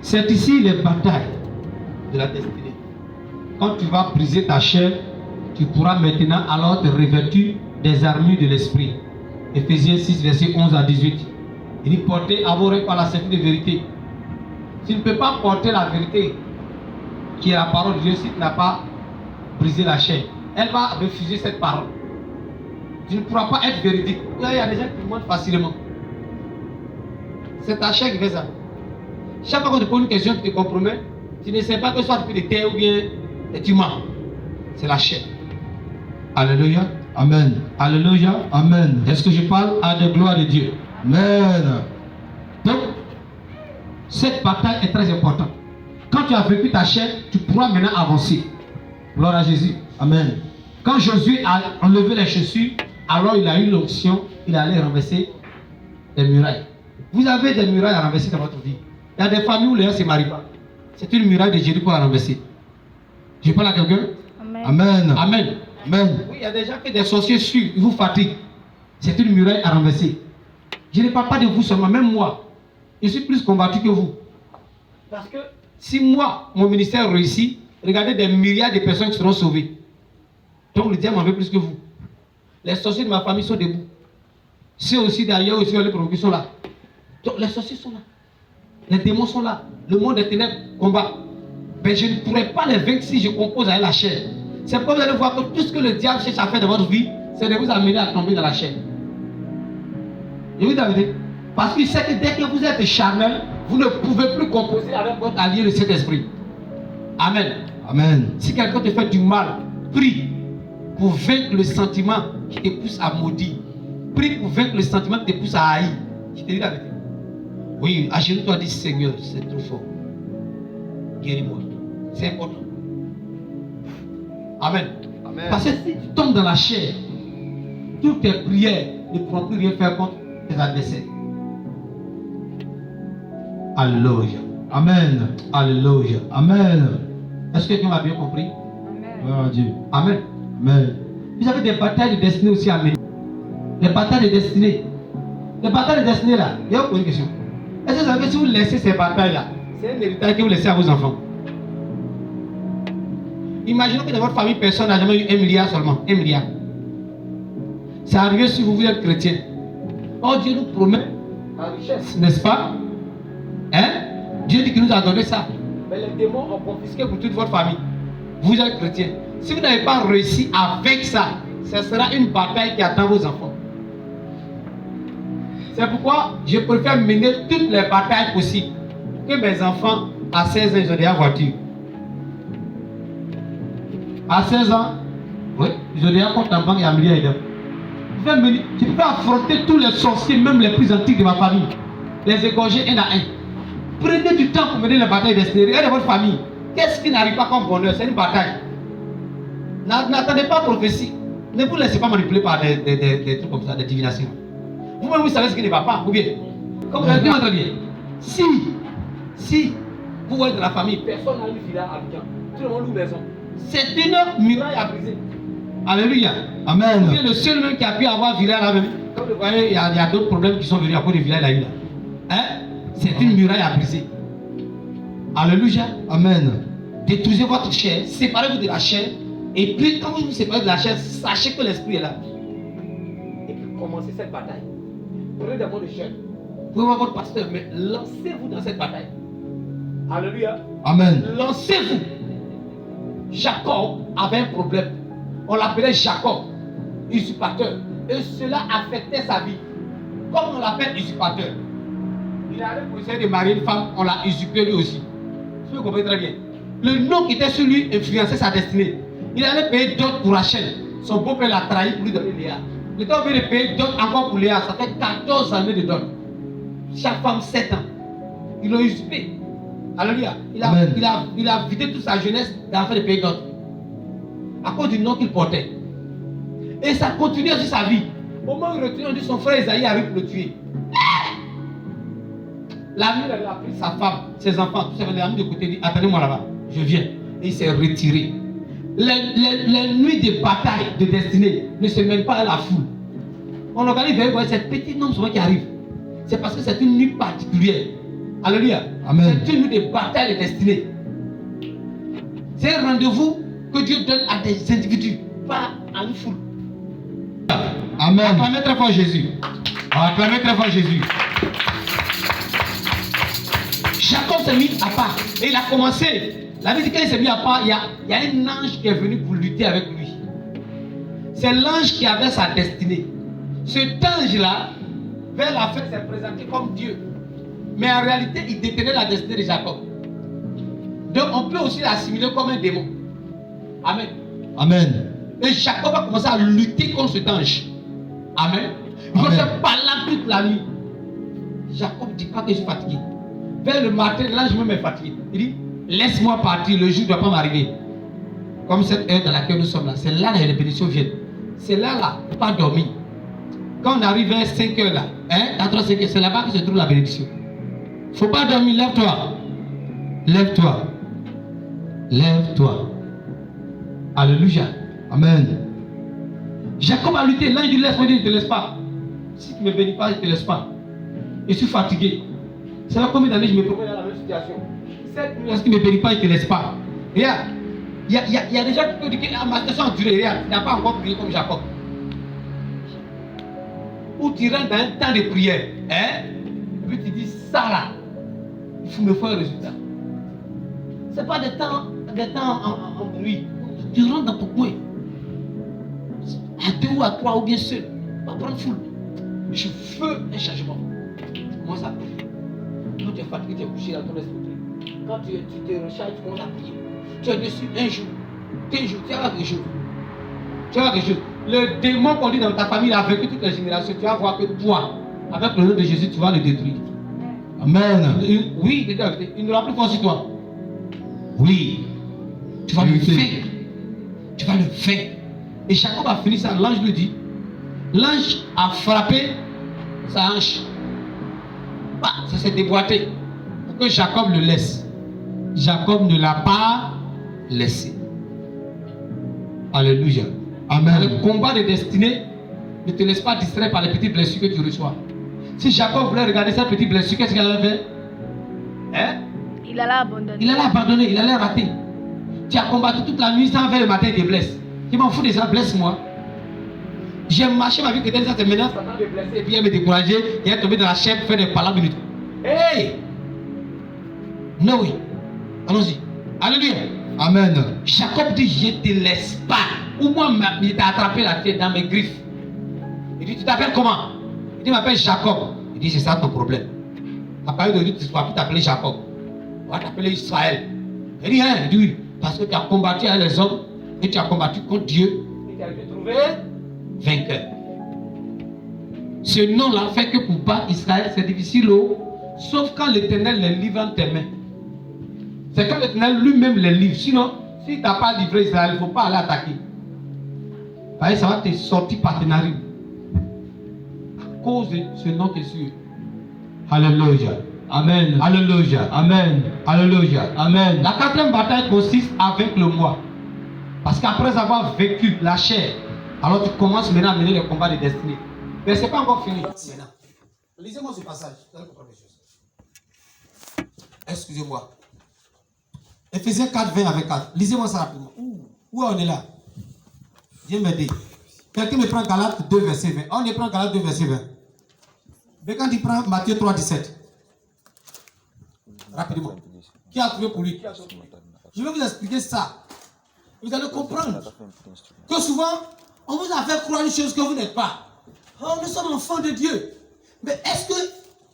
C'est ici les batailles de la destinée. Quand tu vas briser ta chair, tu pourras maintenant alors te revêtir des armures de l'esprit. Éphésiens 6, verset 11 à 18. Il dit portez à vos oreilles par la ceinture de vérité. Tu ne peux pas porter la vérité qui est la parole de Dieu si tu n'as pas brisé la chair. Elle va refuser cette parole. Tu ne pourras pas être véridique. Il y a des gens qui mentent facilement. C'est ta chair qui fait ça. Chaque fois qu'on te pose une question qui te compromet, tu ne sais pas que soit tu peux te taire ou bien tu mens. C'est la chair. Alléluia. Amen. Alléluia. Amen. Est-ce que je parle à la gloire de Dieu? Amen. Donc, cette bataille est très importante. Quand tu as vécu ta chair, tu pourras maintenant avancer. Gloire à Jésus. Amen. Quand Josué a enlevé les chaussures, alors il a eu l'onction, il allait renverser les murailles. Vous avez des murailles à renverser dans votre vie. Il y a des familles où les gens ne se marient pas. C'est une muraille de Jéricho à renverser. Je parle à quelqu'un? Amen. Amen. Amen. Oui, il y a des gens que des sorciers suivent, ils vous fatiguent. C'est une muraille à renverser. Je ne parle pas de vous seulement, même moi. Je suis plus combattu que vous. Parce que si moi, mon ministère réussit, regardez des milliards de personnes qui seront sauvées. Donc le diable en veut plus que vous. Les sorciers de ma famille sont debout. Ceux aussi d'ailleurs, aussi les provoqués sont là. Donc les sorciers sont là. Les démons sont là. Le monde des ténèbres combat. Mais je ne pourrais pas les vaincre si je compose avec la chair. C'est pourquoi vous allez voir que tout ce que le diable cherche à faire dans votre vie, c'est de vous amener à tomber dans la chair. Je vous dis la vérité. Parce qu'il sait que dès que vous êtes charnel, vous ne pouvez plus composer avec votre allié le Saint-Esprit. Amen. Amen. Si quelqu'un te fait du mal, prie pour vaincre le sentiment qui te pousse à maudire. Prie pour vaincre le sentiment qui te pousse à haïr. Je te dis la vérité. Oui, à genoux, toi dis Seigneur, c'est trop fort. Guéris-moi. C'est important. Amen. Amen. Parce que si tu tombes dans la chair, toutes tes prières ne pourront plus rien faire contre tes adversaires. Alléluia. Amen. Alléluia. Amen. Est-ce que quelqu'un m'a bien compris? Gloire à Dieu. Amen. Amen. Vous avez des batailles de destinée aussi à mener. Des batailles de destinée. Les batailles de destinée là, il y a une question. Est-ce que vous savez que si vous laissez ces batailles là, c'est un héritage que vous laissez à vos enfants? Imaginez que dans votre famille, personne n'a jamais eu 1 milliard seulement. 1 milliard. C'est arrivé si vous êtes chrétien. Oh, Dieu nous promet la richesse, n'est-ce pas? Hein? Dieu dit qu'il nous a donné ça. Mais les démons ont confisqué pour toute votre famille. Vous êtes chrétien. Si vous n'avez pas réussi avec ça, ce sera une bataille qui attend vos enfants. C'est pourquoi je préfère mener toutes les batailles possibles. Que mes enfants, à 16 ans, ils ont déjà voiture. À 16 ans, oui, ils ont déjà compte en banque et un milliard. Tu peux affronter tous les sorciers, même les plus antiques de ma famille. Les égorger un à un. Prenez du temps pour mener les batailles destinées. Regardez votre famille. Qu'est-ce qui n'arrive pas comme bonheur? C'est une bataille. N'attendez pas prophétie. Ne vous laissez pas manipuler par des trucs comme ça, des divinations. Vous-même, vous savez ce qui ne va pas, ou bien? Comme vous avez dit, très bien. Si vous êtes dans la famille, personne n'a une villa à Abidjan. Tout le monde loue maison. C'est une muraille à briser. Alléluia. Amen. Ou bien le seul même qui a pu avoir villa là même. Comme vous voyez, il y a d'autres problèmes qui sont venus à cause de villa là. Hein? C'est une muraille à briser. Alléluia. Amen. Détruisez votre chair, séparez-vous de la chair. Et puis, quand vous vous séparez de la chair, sachez que l'esprit est là. Et puis, commencez cette bataille. Prenez des mots de chair. Vous pouvez voir votre pasteur, mais lancez-vous dans cette bataille. Alléluia. Amen. Lancez-vous. Jacob avait un problème. On l'appelait Jacob, usurpateur. Et cela affectait sa vie. Comme on l'appelle usurpateur. Il allait pour essayer de marier une femme, on l'a usurpé lui aussi. Vous comprenez très bien. Le nom qui était sur lui influençait sa destinée. Il allait payer d'autres pour Rachel. Son beau-père l'a trahi pour lui donner Léa. Le temps où il payer d'autres encore pour Léa, ça fait 14 années de dot. Chaque femme 7 ans. Ils l'ont usurpé. Alléluia. Il a vidé toute sa jeunesse d'en faire de payer d'autres. À cause du nom qu'il portait. Et ça continuait sur sa vie. Au moment où il retourne, on dit son frère Isaïe arrive pour le tuer. La nuit, il a pris sa femme, ses enfants, tout ça, il a mis de côté, il dit attendez-moi là-bas, je viens. Et il s'est retiré. Les nuits de bataille, de destinée, ne se mènent pas à la foule. On organise, vous voyez, cette petite nombre souvent qui arrive. C'est parce que c'est une nuit particulière. Alléluia. Amen. C'est une nuit de bataille de destinée. C'est un rendez-vous que Dieu donne à des individus, pas à une foule. Amen. Acclamez très fort Jésus. Acclamez très fort Jésus. Jacob s'est mis à part et il a commencé. La vie dit qu'il s'est mis à part, il y a un ange qui est venu pour lutter avec lui. C'est l'ange qui avait sa destinée. Cet ange-là, vers la fin, s'est présenté comme Dieu. Mais en réalité, il détenait la destinée de Jacob. Donc on peut aussi l'assimiler comme un démon. Amen. Amen. Et Jacob a commencé à lutter contre cet ange. Amen. Il commençait à parler toute la nuit. Jacob dit pas que je suis fatigué. Vers le matin, l'ange même est fatigué. Il dit, laisse-moi partir, le jour ne doit pas m'arriver. Comme cette heure dans laquelle nous sommes là, c'est là que les bénédictions viennent. C'est là, pas dormir. Quand on arrive vers 5 heures là, 4 5 heures, c'est là-bas que se trouve la bénédiction. Il ne faut pas dormir, lève-toi. Lève-toi. Lève-toi. Alléluia. Amen. Jacob a lutté, l'ange dit laisse-moi, il ne te laisse pas. Si tu ne me bénis pas, je ne te laisse pas. Je suis fatigué. C'est là combien d'années je me promène dans la même situation. Est-ce qu'il ne me bénit pas, il ne te laisse pas. Regarde, il y a des gens qui peuvent dire que ma situation a duré, regarde, il n'a pas encore prié comme Jacob. Ou tu rentres dans un temps de prière, et puis tu dis ça là, il faut me faire un résultat. Ce n'est pas des temps en bruit. Tu rentres dans ton coin, à 2 ou à 3 ou bien seul, pas prendre foule. Je veux un changement. commences à prier. Quand tu es fatigué, tu es couché dans ton esprit. Quand tu te recharges, tu commences à prier. Tu es dessus un jour, 2 jours, tu vas voir quelque chose. Tu vas voir quelque chose. Le démon qu'on dit dans ta famille, il a vécu toutes les générations. Tu vas voir que toi, avec le nom de Jésus, tu vas le détruire. Amen. Oui, il n'aura plus force sur toi. Oui. Tu vas le faire. Tu vas le faire. Et Jacob a fini ça. L'ange lui dit. L'ange a frappé sa hanche. Bah, ça s'est déboîté. Pour que Jacob le laisse. Jacob ne l'a pas laissé. Alléluia. Amen. Le combat de destinée ne te laisse pas distraire par les petites blessures que tu reçois. Si Jacob voulait regarder sa petite blessure, qu'est-ce qu'il allait faire? Hein? Il allait abandonner. Il allait abandonner, il allait rater. Tu as combattu toute la nuit sans faire le matin, il te blesse. Je m'en fous de ça, blesse-moi. J'ai marché ma vie que ça, c'est maintenant, ça m'a blessé, et puis elle me décourager, et elle est tombée dans la chair pour faire des palabres minutes. Hey! Non, oui. Allons-y. Alléluia. Amen. Jacob dit, je ne te laisse pas. Ou moi, il t'a attrapé la tête dans mes griffes. Il dit, tu t'appelles comment? Il dit, je m'appelle Jacob. Il dit, c'est ça ton problème. À partir de lui, tu ne vas plus t'appeler Jacob. On va t'appeler Israël. Il dit, hein? Il dit, oui. Parce que tu as combattu avec les hommes et tu as combattu contre Dieu. Et tu as dû trouver vainqueur. Ce nom-là fait que pour battre Israël, c'est difficile. Sauf quand l'Éternel les livre en tes mains. C'est quand l'Éternel lui-même les livre. Sinon, si tu n'as pas livré Israël, il ne faut pas aller attaquer. Ça va te sortir partenariat. À cause de ce nom qui est sûr. Alléluia. Amen. Alléluia. Amen. Alléluia. Amen. La 4e bataille consiste à vaincre le moi. Parce qu'après avoir vécu la chair, alors tu commences maintenant à mener le combat de destinée. Mais ce n'est pas encore fini. Maintenant. Lisez-moi ce passage. Vous allez comprendre les choses. Excusez-moi. Ephésiens 4, 20 avec 4. Lisez-moi ça rapidement. Où on est là? Viens m'aider. Quelqu'un me prend Galates 2, verset 20. On prend Galates 2, verset 20. Mais quand il prend Matthieu 3, 17. Rapidement. Qui a trouvé pour lui? Je vais vous expliquer ça. Vous allez comprendre que souvent, on vous a fait croire une chose que vous n'êtes pas. Oh, nous sommes enfants de Dieu. Mais est-ce que...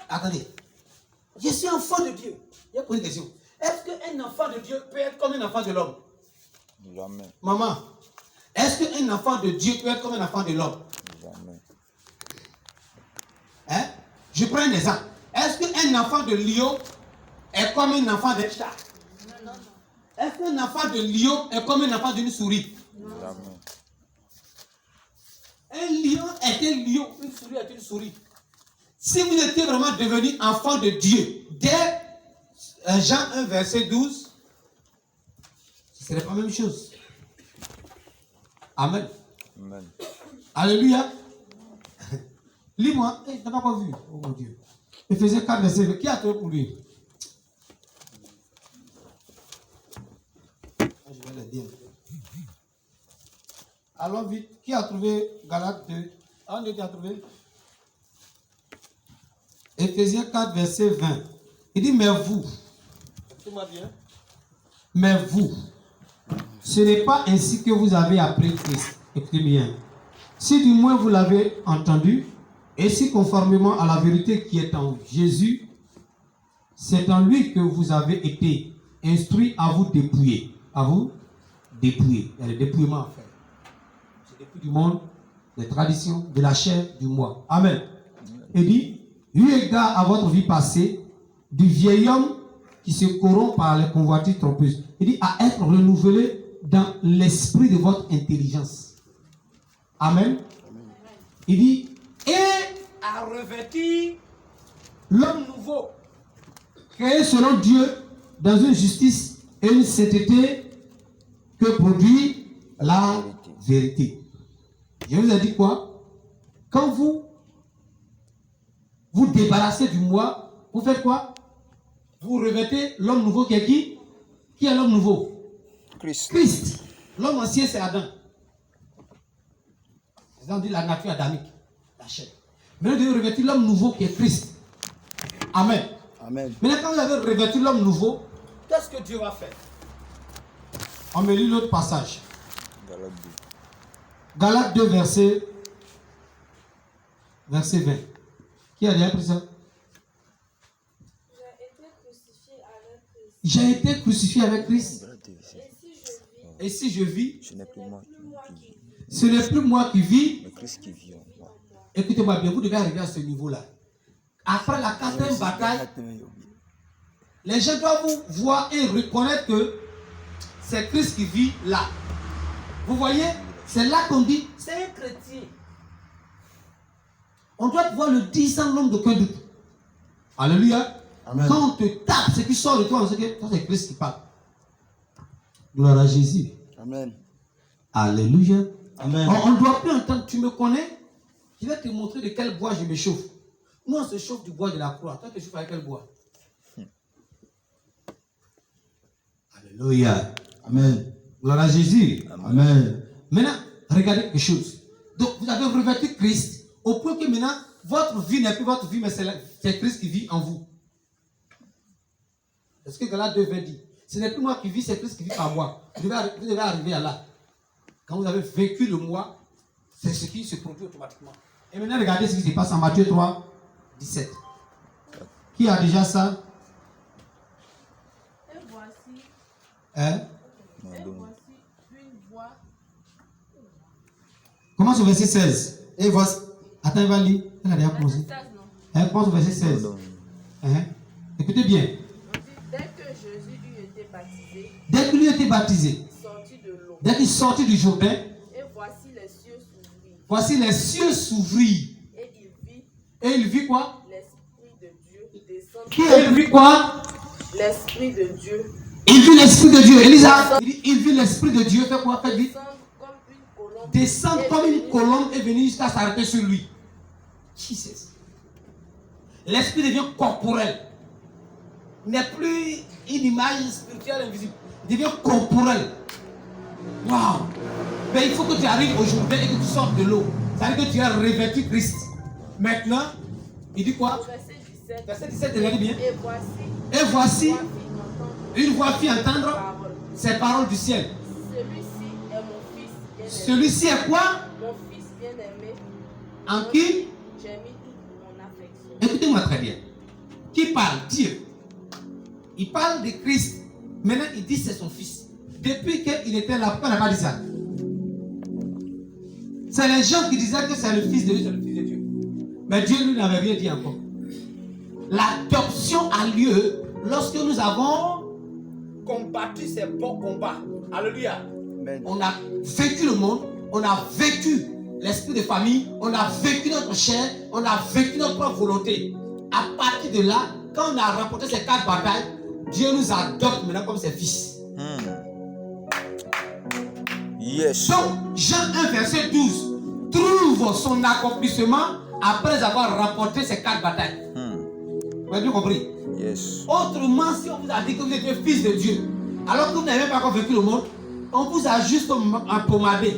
Attendez. Je suis enfant de Dieu. Il y a posé une question. Est-ce qu'un enfant de Dieu peut être comme un enfant de l'homme? Jamais. Maman, est-ce qu'un enfant de Dieu peut être comme un enfant de l'homme? Jamais. Hein? Je prends un exemple. Est-ce qu'un enfant de lion est comme un enfant de chat? Est-ce qu'un enfant de lion est comme un enfant d'une souris? Jamais. Un lion est un lion, une souris est une souris. Si vous étiez vraiment devenu enfant de Dieu, dès Jean 1, verset 12, ce ne serait pas la même chose. Amen. Amen. Alléluia. Lis-moi. Je n'ai pas vu. Oh mon Dieu. Ephésiens 4, verset 20. Qui a trouvé pour lui? Je vais le dire. Allons vite. Qui a trouvé Galates 2? On est qui a trouvé? Ephésiens 4, verset 20. Il dit, mais vous. Écoutez-moi bien. Mais vous. Ce n'est pas ainsi que vous avez appris Christ. Écoutez bien. Si du moins vous l'avez entendu, et si conformément à la vérité qui est en Jésus, c'est en lui que vous avez été instruits à vous dépouiller. À vous dépouiller. Il y a le dépouillement à faire. C'est le dépouillement du monde, des traditions, de la chair, du moi. Amen. Il dit, eu égard à votre vie passée, du vieil homme qui se corrompt par les convoitises trompeuses. Il dit, à être renouvelé dans l'esprit de votre intelligence. Amen. Il dit, et à revêtir l'homme nouveau, créé selon Dieu dans une justice et une sainteté que produit la vérité. Je vous ai dit quoi? Quand vous vous débarrassez du moi, vous faites quoi? Vous revêtez l'homme nouveau qui est qui? Qui est l'homme nouveau? Christ. Christ. L'homme ancien, c'est Adam. On dit la nature adamique, la chair. Maintenant, vous devez revêtir l'homme nouveau qui est Christ. Amen. Amen. Maintenant, quand vous avez revêtu l'homme nouveau, qu'est-ce que Dieu va faire? On me lit l'autre passage. Galates 2. Galates 2, verset 20. Qui a déjà pris ça? J'ai été crucifié avec Christ. Et si je vis, Ce n'est plus moi qui vis, ce n'est plus moi qui vis. mais Christ qui vit en moi. Écoutez-moi bien, vous devez arriver à ce niveau-là. Après la quatrième bataille, les gens doivent vous voir et reconnaître que c'est Christ qui vit là. Vous voyez, c'est là qu'on dit, c'est un chrétien. On doit pouvoir le dire sans l'homme d'aucun doute. Alléluia. Amen. Quand on te tape, ce qui sort de toi, on sait que ça c'est Christ qui parle. Gloire à Jésus. Amen. Alléluia. Amen. On ne doit plus entendre, tu me connais, je vais te montrer de quel bois je me chauffe. Nous, on se chauffe du bois de la croix. Toi, tu te chauffes avec quel bois? Alléluia. Amen. Gloire à Jésus. Amen. Maintenant, regardez quelque chose. Donc, vous avez revêtu Christ au point que maintenant, votre vie n'est plus votre vie, mais c'est Christ qui vit en vous. Est-ce que Galates 2 dit? Ce n'est plus moi qui vis, c'est Christ qui vit par moi. Vous devez arriver à là. Quand vous avez vécu le moi, c'est ce qui se produit automatiquement. Et maintenant, regardez ce qui se passe en Matthieu 3, 17. Qui a déjà ça? Et voici, Hein? et voici une voix. Commence au verset 16. Et voici. Attends, il va lire. Elle a déjà posé. 16, non. Elle commence au verset 16. Non. Hein? Écoutez bien. On dit, dès que Jésus eut été baptisé, Dès qu'il a été baptisé, sorti de l'eau, dès qu'il sortit du Jourdain, et voici les cieux s'ouvrirent, voici les cieux s'ouvrirent. et Et il vit quoi? l'Esprit de Dieu descendre. Qui il vit quoi? L'Esprit de Dieu Il vit l'Esprit de Dieu. Elisa, il dit, il vit l'Esprit de Dieu. Fait quoi? Fait vite. descendre comme une colombe. Descendre comme une colombe et venir jusqu'à s'arrêter sur lui. Jesus. L'Esprit devient corporel. Il n'est plus une image spirituelle invisible. Il devient corporel. Waouh! Mais il faut que tu arrives aujourd'hui et que tu sortes de l'eau. Ça veut dire que tu as revêtu Christ. Maintenant, il dit quoi? Au verset 17, Verset 17, regardez bien. et voici, Et voici, une voix fit entendre parole. ces paroles du ciel. Celui-ci est mon fils bien-aimé. Celui-ci est quoi? Mon fils bien-aimé, En qui? j'ai mis toute mon affection. Écoutez-moi très bien. Qui parle? Dieu. Il parle de Christ. Maintenant, il dit c'est son fils. Depuis qu'il était là, pourquoi on n'a pas dit ça? C'est les gens qui disaient que c'est le fils de Dieu, c'est le fils de Dieu. Mais Dieu lui n'avait rien dit encore. L'adoption a lieu lorsque nous avons combattu ces bons combats. Alléluia. Amen. On a vécu le monde, on a vécu l'esprit de famille, on a vécu notre chair, on a vécu notre propre volonté. À partir de là, quand on a remporté ces 4 batailles, Dieu nous adopte maintenant comme ses fils. Yes. Donc, Jean 1, verset 12, trouve son accomplissement après avoir remporté ces 4 batailles. Vous avez bien compris? Yes. Autrement, si on vous a dit que vous êtes fils de Dieu, alors que vous n'avez pas encore vécu le monde, on vous a juste empomadé.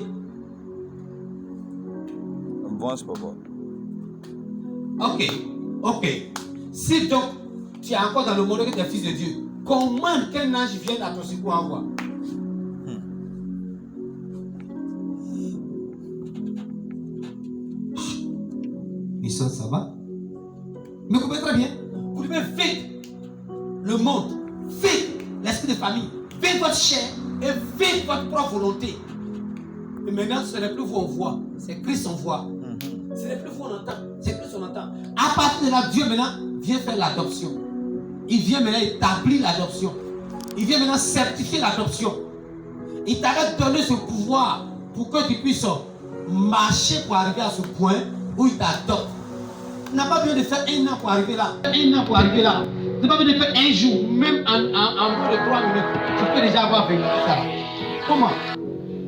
Avance, papa. Ok. Si donc tu es encore dans le monde et que tu es fils de Dieu, commande qu'un ange vienne à ton secours en voie. Ça va? Mais vous comprenez très bien. Vous devez vivre le monde, vivre l'esprit de famille, vivre votre chair et vivre votre propre volonté. Et maintenant, ce n'est plus vous on voit, c'est Christ on voit. Ce n'est plus vous on entend, c'est Christ on entend. À partir de là, Dieu maintenant vient faire l'adoption. Il vient maintenant établir l'adoption. Il vient maintenant certifier l'adoption. Il t'a donné ce pouvoir pour que tu puisses marcher pour arriver à ce point où il t'adopte. Tu n'as pas besoin de faire 1 an pour arriver là. 1 an pour arriver là. Tu n'as pas besoin de faire 1 jour, même en moins de 3 minutes. Tu peux déjà avoir vécu ça. Comment?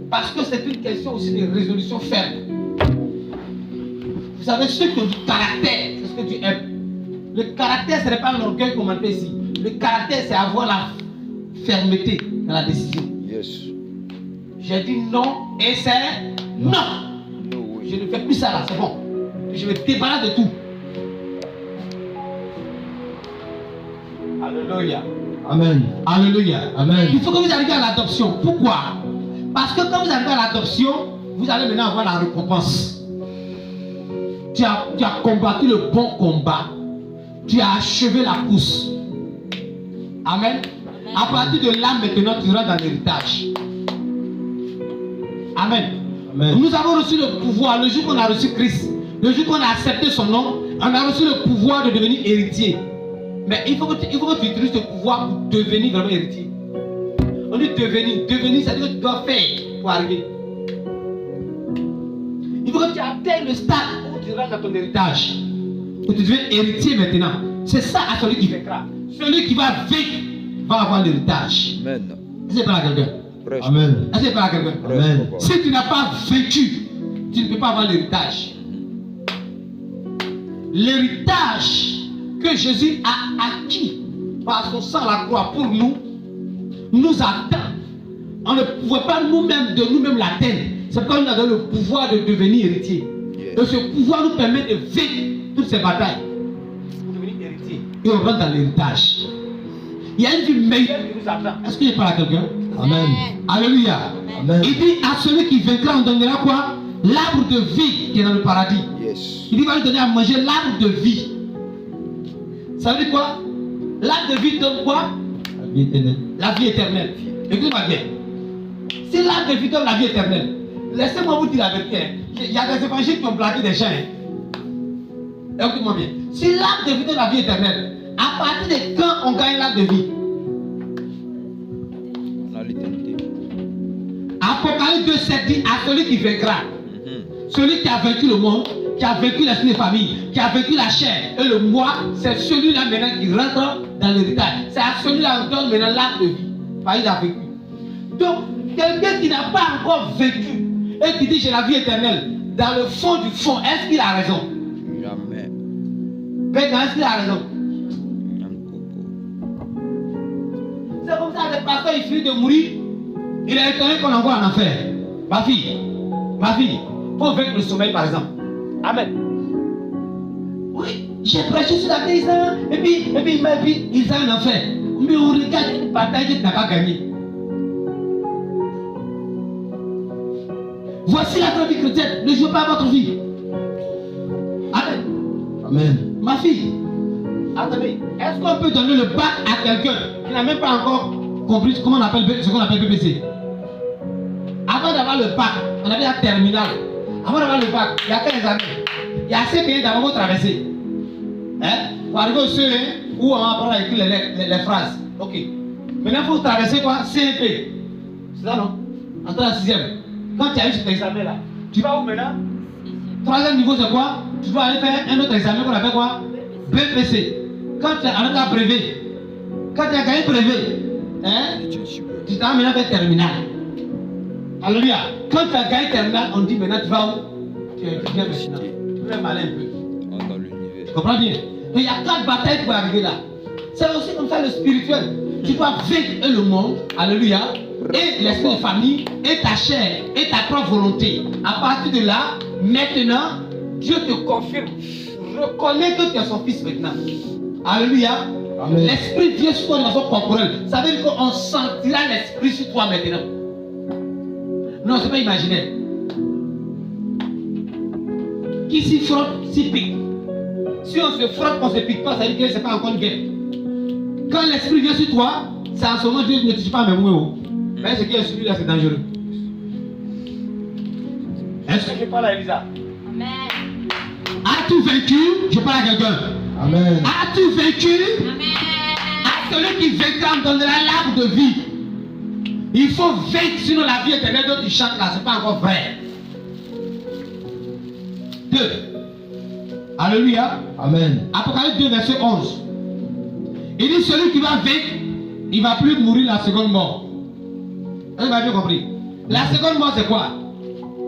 Parce que c'est une question aussi de résolution ferme. Vous savez, ceux qui ont du caractère, c'est ce que tu aimes. Le caractère, ce n'est pas l'orgueil comme on fait ici. Le caractère, c'est avoir la fermeté dans la décision. Yes. J'ai dit non et c'est non. No way. Je ne fais plus ça là, c'est bon. Je me débarrasse de tout. Alléluia. Amen. Alléluia. Amen. Il faut que vous arriviez à l'adoption. Pourquoi? Parce que quand vous arrivez à l'adoption, vous allez maintenant avoir la récompense. Tu as combattu le bon combat. Tu as achevé la course. Amen. À partir de là, maintenant, tu rentres dans l'héritage. Amen. Amen. Nous avons reçu le pouvoir, le jour qu'on a reçu Christ, le jour qu'on a accepté son nom, on a reçu le pouvoir de devenir héritier. Mais il faut que tu utilises ce pouvoir pour devenir vraiment héritier. On dit devenir. Devenir, ça veut dire que tu dois faire pour arriver. Il faut que tu atteignes le stade où tu rentres dans ton héritage. Où tu deviens héritier maintenant. C'est ça à celui qui vaincra. Celui qui va vaincre va avoir l'héritage. Amen. Est-ce que c'est pas quelqu'un? Prêche. Amen. Est-ce que c'est pas quelqu'un? Amen. Papa. Si tu n'as pas vécu, tu ne peux pas avoir l'héritage. L'héritage que Jésus a acquis par son sang à la croix pour nous attend. On ne pouvait pas nous-mêmes de nous-mêmes l'atteindre. C'est pourquoi nous avons le pouvoir de devenir héritier. Yes. Et ce pouvoir nous permet de vaincre toutes ces batailles pour devenir héritier. Et on rentre dans l'héritage. Il y a une vie meilleure qui nous attend. Est-ce que je parle à quelqu'un? Amen. Alléluia. Amen. Il dit à celui qui vaincra, on donnera quoi? L'arbre de vie qui est dans le paradis. Yes. Il dit, va lui donner à manger l'arbre de vie. Ça veut dire quoi? L'arbre de vie donne quoi? La vie éternelle. La vie éternelle. Écoutez-moi bien. Si l'arbre de vie donne la vie éternelle, laissez-moi vous dire la vérité. Il y a des évangiles qui ont planté des champs. Écoutez-moi bien. Si l'arbre de vie donne la vie éternelle, à partir de quand on gagne l'arbre de vie? On a l'éternité. Apocalypse 2,7 dit à celui qui vaincra. Mhm. Celui qui a vaincu le monde, qui a vaincu l'esprit des familles, qui a vaincu la chair et le moi, c'est celui-là maintenant qui rentre dans l'héritage. C'est à celui-là qu'on donne maintenant l'arbre de vie. Parce qu'il a vécu. Donc, quelqu'un qui n'a pas encore vécu et qui dit j'ai la vie éternelle, dans le fond du fond, est-ce qu'il a raison? Jamais. Maintenant, est-ce qu'il a raison? Un coco. C'est comme ça, le pasteur, il finit de mourir, il est étonné qu'on envoie en enfer. Ma fille, faut vaincre le sommeil par exemple. Amen. Oui, j'ai prêché sur la terre, et puis il m'a dit, ils ont un enfer. Mais on regarde une bataille que tu n'as pas gagnée. Voici la vraie vie chrétienne, ne jouez pas à votre vie. Amen. Amen. Ma fille, attendez, est-ce qu'on peut donner le bac à quelqu'un qui n'a même pas encore compris ce qu'on appelle BBC? Avant d'avoir le bac, on avait la terminale. Avant d'avoir le bac, il y a 15 années. Il y a assez bien d'abord traverser. Hein? Pour arriver au CE où on apprend à écrire les phrases. Ok. Maintenant, il faut traverser quoi? CEP. C'est ça, non? Entre la 6e. Quand tu as eu cet examen-là, tu vas où maintenant? 3e niveau, c'est quoi? Tu dois aller faire un autre examen qu'on appelle quoi? BPC. Quand tu as un brevet, quand tu as gagné brevet, hein? L'étude supérieure. Tu t'as maintenant fait terminal. Alléluia. Quand tu as gagné terminal, on dit maintenant tu vas où? Tu es étudiant maintenant. Tu peux même aller un peu. On est dans l'univers. Tu comprends bien? Mais il y a 4 batailles pour arriver là. C'est aussi comme ça le spirituel. Tu dois vaincre le monde. Alléluia. Et l'esprit de famille, et ta chair, et ta propre volonté. À partir de là, maintenant, Dieu te confirme. Reconnais que tu es son fils maintenant. Alléluia. Amen. L'esprit vient sur toi de façon corporelle. Ça veut dire qu'on sentira l'esprit sur toi maintenant. Non, c'est pas imaginaire. Qui s'y frotte, s'y pique. Si on se frotte, on ne se pique pas, ça veut dire que ce n'est pas encore une guerre. Quand l'esprit vient sur toi, c'est en ce moment Dieu ne touche pas mes mots. Mais ce qui est sur lui là, c'est dangereux. Est-ce que je parle à Elisa? Amen. As-tu vaincu? Je parle à quelqu'un. Amen. As-tu vaincu? Amen. À celui qui vaincra me donnera l'arbre de vie. Il faut vaincre, sinon la vie éternelle dont tu chantes là, ce n'est pas encore vrai. 2. Alléluia. Amen. Apocalypse 2, verset 11. Il dit celui qui va vaincre, il ne va plus mourir la seconde mort. Vous avez bien compris? La seconde mort, c'est quoi?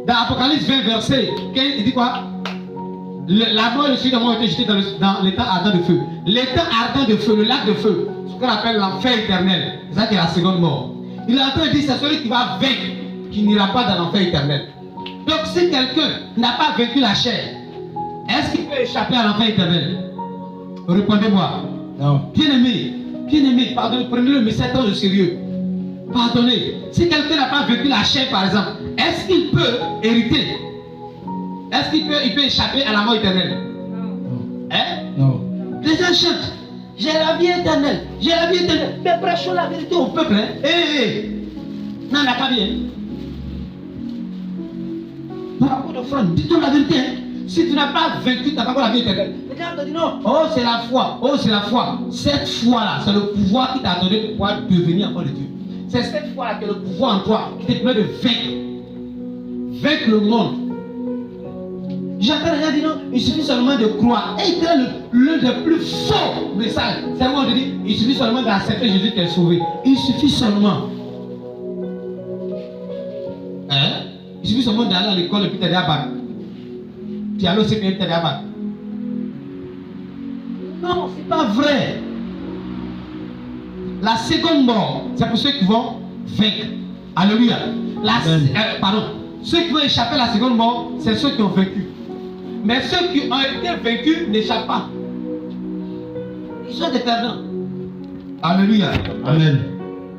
Dans Apocalypse 20, verset 15, il dit quoi? La mort et le suicide ont été jetés dans l'état ardent de feu. L'état ardent de feu, le lac de feu, ce qu'on appelle l'enfer éternel. C'est ça qui est la seconde mort. Il est en train de dire c'est celui qui va vaincre, qui n'ira pas dans l'enfer éternel. Donc si quelqu'un n'a pas vaincu la chair, est-ce qu'il peut échapper à l'enfer éternel? Répondez-moi. Non. Bien-aimé, pardonnez, prenez le message au sérieux. Pardonnez. Si quelqu'un n'a pas vécu la chair, par exemple, est-ce qu'il peut hériter? Est-ce qu'il peut échapper à la mort éternelle? Non. Hein? Non. Les gens chantent. J'ai la vie éternelle. J'ai la vie éternelle. Mais prêchons la vérité au peuple. Non, n'a pas bien. Par rapport d'offrande, dis-toi la vérité. Si tu n'as pas vaincu, tu n'as pas encore la vie éternelle. Les gens te disent non. Oh, c'est la foi. Oh, c'est la foi. Cette foi-là, c'est le pouvoir qui t'a donné pour pouvoir devenir enfant de Dieu. C'est cette foi-là qui est le pouvoir en toi qui te permet de vaincre. Vaincre le monde. J'entends les gens dire non, il suffit seulement de croire. Et il est l'un des plus forts messages. C'est où on te dit, il suffit seulement d'accepter Jésus qui est sauvé. Il suffit seulement. Hein? Il suffit seulement d'aller à l'école et puis t'aider à battre. Puis aller au CPM t'aider à battre. Non, c'est pas vrai. La seconde mort, c'est pour ceux qui vont vaincre. Alléluia. Pardon. Ceux qui vont échapper à la seconde mort, c'est ceux qui ont vaincu. Mais ceux qui ont été vaincus n'échappent pas. Ils sont des perdants. Alléluia. Amen.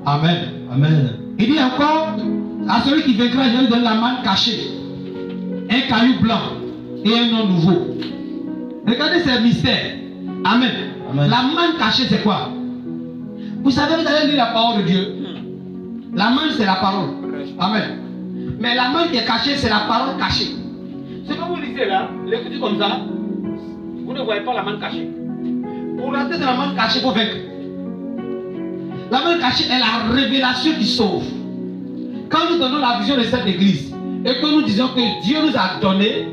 Amen. Amen. Il dit encore, à celui qui vaincra, je lui donne la manne cachée, un caillou blanc et un nom nouveau. Regardez ces mystères. Amen. Amen. La manne cachée, c'est quoi? Vous savez, vous allez lire la parole de Dieu. La manne, c'est la parole. Amen. Mais la manne qui est cachée, c'est la parole cachée. Ce que vous lisez là, l'écoutez comme ça, vous ne voyez pas la manne cachée. Pour rentrer dans la manne cachée, il faut vaincre. La manne cachée est la révélation qui sauve. Quand nous donnons la vision de cette église et que nous disons que Dieu nous a donné,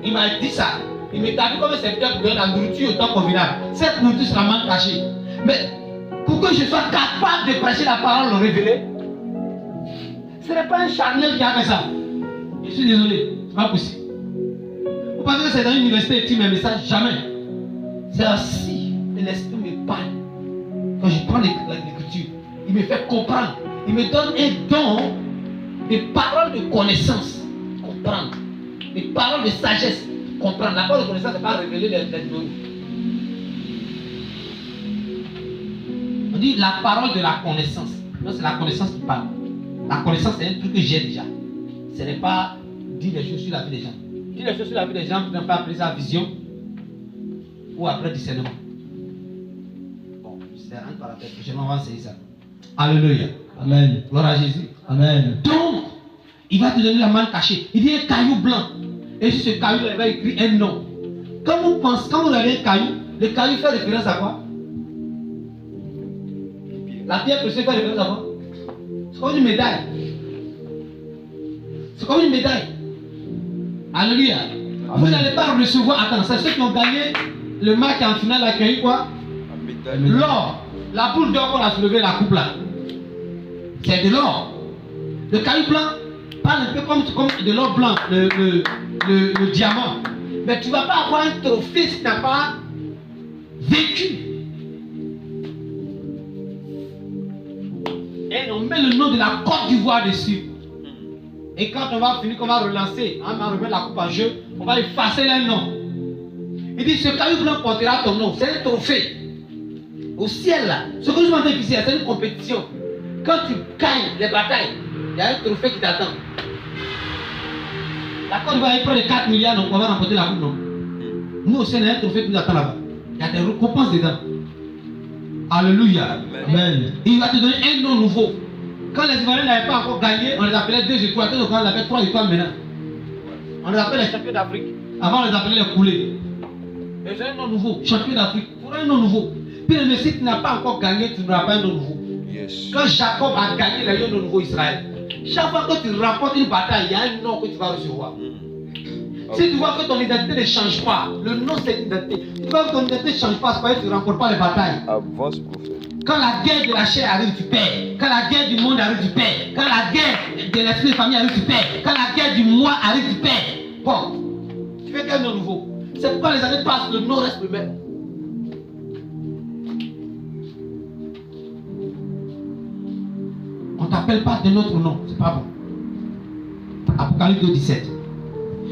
il m'a dit ça. Il m'établit comme un serviteur pour donner la nourriture au temps convenable. Cette nourriture c'est la manne cachée. Mais pour que je sois capable de prêcher la parole révélée, ce n'est pas un charnel qui a fait ça. Je suis désolé, c'est pas possible. Vous pensez que c'est dans une université et tu mets un message? Jamais. C'est ainsi que l'esprit me parle. Quand je prends l'écriture, il me fait comprendre. Il me donne un don de paroles de connaissance. Comprendre. Des paroles de sagesse. Comprendre. La parole de connaissance, c'est pas révéler les données. On dit la parole de la connaissance. Non, c'est la connaissance qui parle. La connaissance, c'est un truc que j'ai déjà. Ce n'est pas dire les choses sur la vie des gens. Dire les choses sur la vie des gens, tu n'as pas appris ça vision ou après discernement. Bon, c'est un parenthèse. Je m'en vais enseigner ça. Alléluia. Amen. Gloire à Jésus. Amen. Donc, il va te donner la manne cachée. Il dit un caillou blanc. Et sur ce caillou, il va écrire un nom. Quand vous avez un caillou, le caillou fait référence à quoi? La pierre précieuse fait référence à quoi? C'est comme une médaille. C'est comme une médaille. Alléluia. Amen. Vous n'allez pas recevoir. Attends, c'est ceux qui ont gagné le match en finale accueilli quoi? L'or. La boule d'or qu'on a soulevé la coupe là. C'est de l'or. Le caillou blanc parle un peu comme de l'or blanc, le diamant. Mais tu ne vas pas avoir un trophée si tu n'as pas vécu. Et on met le nom de la Côte d'Ivoire dessus. Et quand on va finir, qu'on va relancer, on va remettre la coupe en jeu, on va effacer les noms. Il dit, ce caillou blanc portera ton nom. C'est un trophée. Au ciel là, ce que je m'entends ici, c'est une compétition. Quand tu gagnes les batailles, il y a un trophée qui t'attend. La Côte d'Ivoire est près de 4 milliards, donc on va remporter la coupe, non? Nous aussi, on a un trophée qui nous attend là-bas. Il y a des récompenses dedans. Alléluia. Amen. Il va te donner un nom nouveau. Quand les Ivoiriens n'avaient pas encore gagné, on les appelait 2 étoiles. Donc on les appelle 3 étoiles maintenant. On les appelle les champions d'Afrique. Avant on les appelait les coulés. Mais c'est un nom nouveau. Champion d'Afrique. Pour un nom nouveau. Puis le si tu n'as pas encore gagné, tu n'auras pas un nom nouveau. Yes. Quand Jacob a gagné, il a eu un nom nouveau Israël. Chaque fois que tu remportes une bataille, il y a un nom que tu vas recevoir. Si tu vois que ton identité ne change pas, le nom c'est l'identité. Tu vois que ton identité ne change pas, c'est parce que tu ne remportes pas les batailles. Avance, prophète. Quand la guerre de la chair arrive, tu perds. Quand la guerre du monde arrive, tu perds. Quand la guerre de l'esprit de famille arrive, tu perds. Quand la guerre du moi arrive, tu perds. Bon, tu fais qu'un nom nouveau. C'est pourquoi les années passent, le nom reste le même. On ne t'appelle pas de notre nom, c'est pas bon. Apocalypse 2, 17.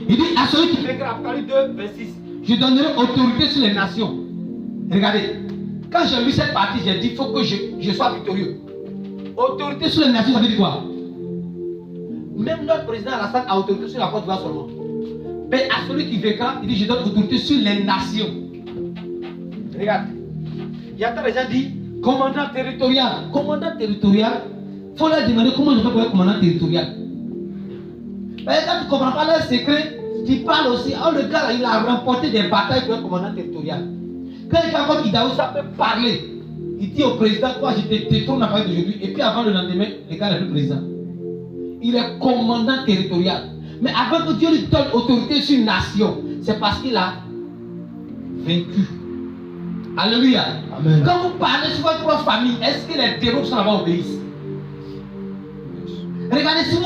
Il dit à celui qui vaincra, Apocalypse 2, 26. Je donnerai autorité sur les nations. Regardez. Quand j'ai lu cette partie, j'ai dit il faut que je sois victorieux. Autorité sur les nations, ça veut dire quoi? Même notre président Alassane a autorité sur la Côte d'Ivoire seulement. Mais à celui qui vaincra, il dit je donne autorité sur les nations. Regarde. Il y a des gens qui disent commandant territorial. Commandant territorial, il faut leur demander comment je fais pour être commandant territorial. Parce que quand tu ne comprends pas leur secret, tu parles aussi. Oh, le gars là, il a remporté des batailles pour être commandant territorial. Quand il fait comme Idaoussa peut parler, il dit au président quoi, je te détourne la parole d'aujourd'hui. Et puis avant le lendemain, le gars n'est plus président. Il est commandant territorial. Mais avant que Dieu lui donne autorité sur une nation, c'est parce qu'il a vaincu. Alléluia. Amen. Quand vous parlez sur votre famille, est-ce que les démons sont là-bas obéissent? Regardez, si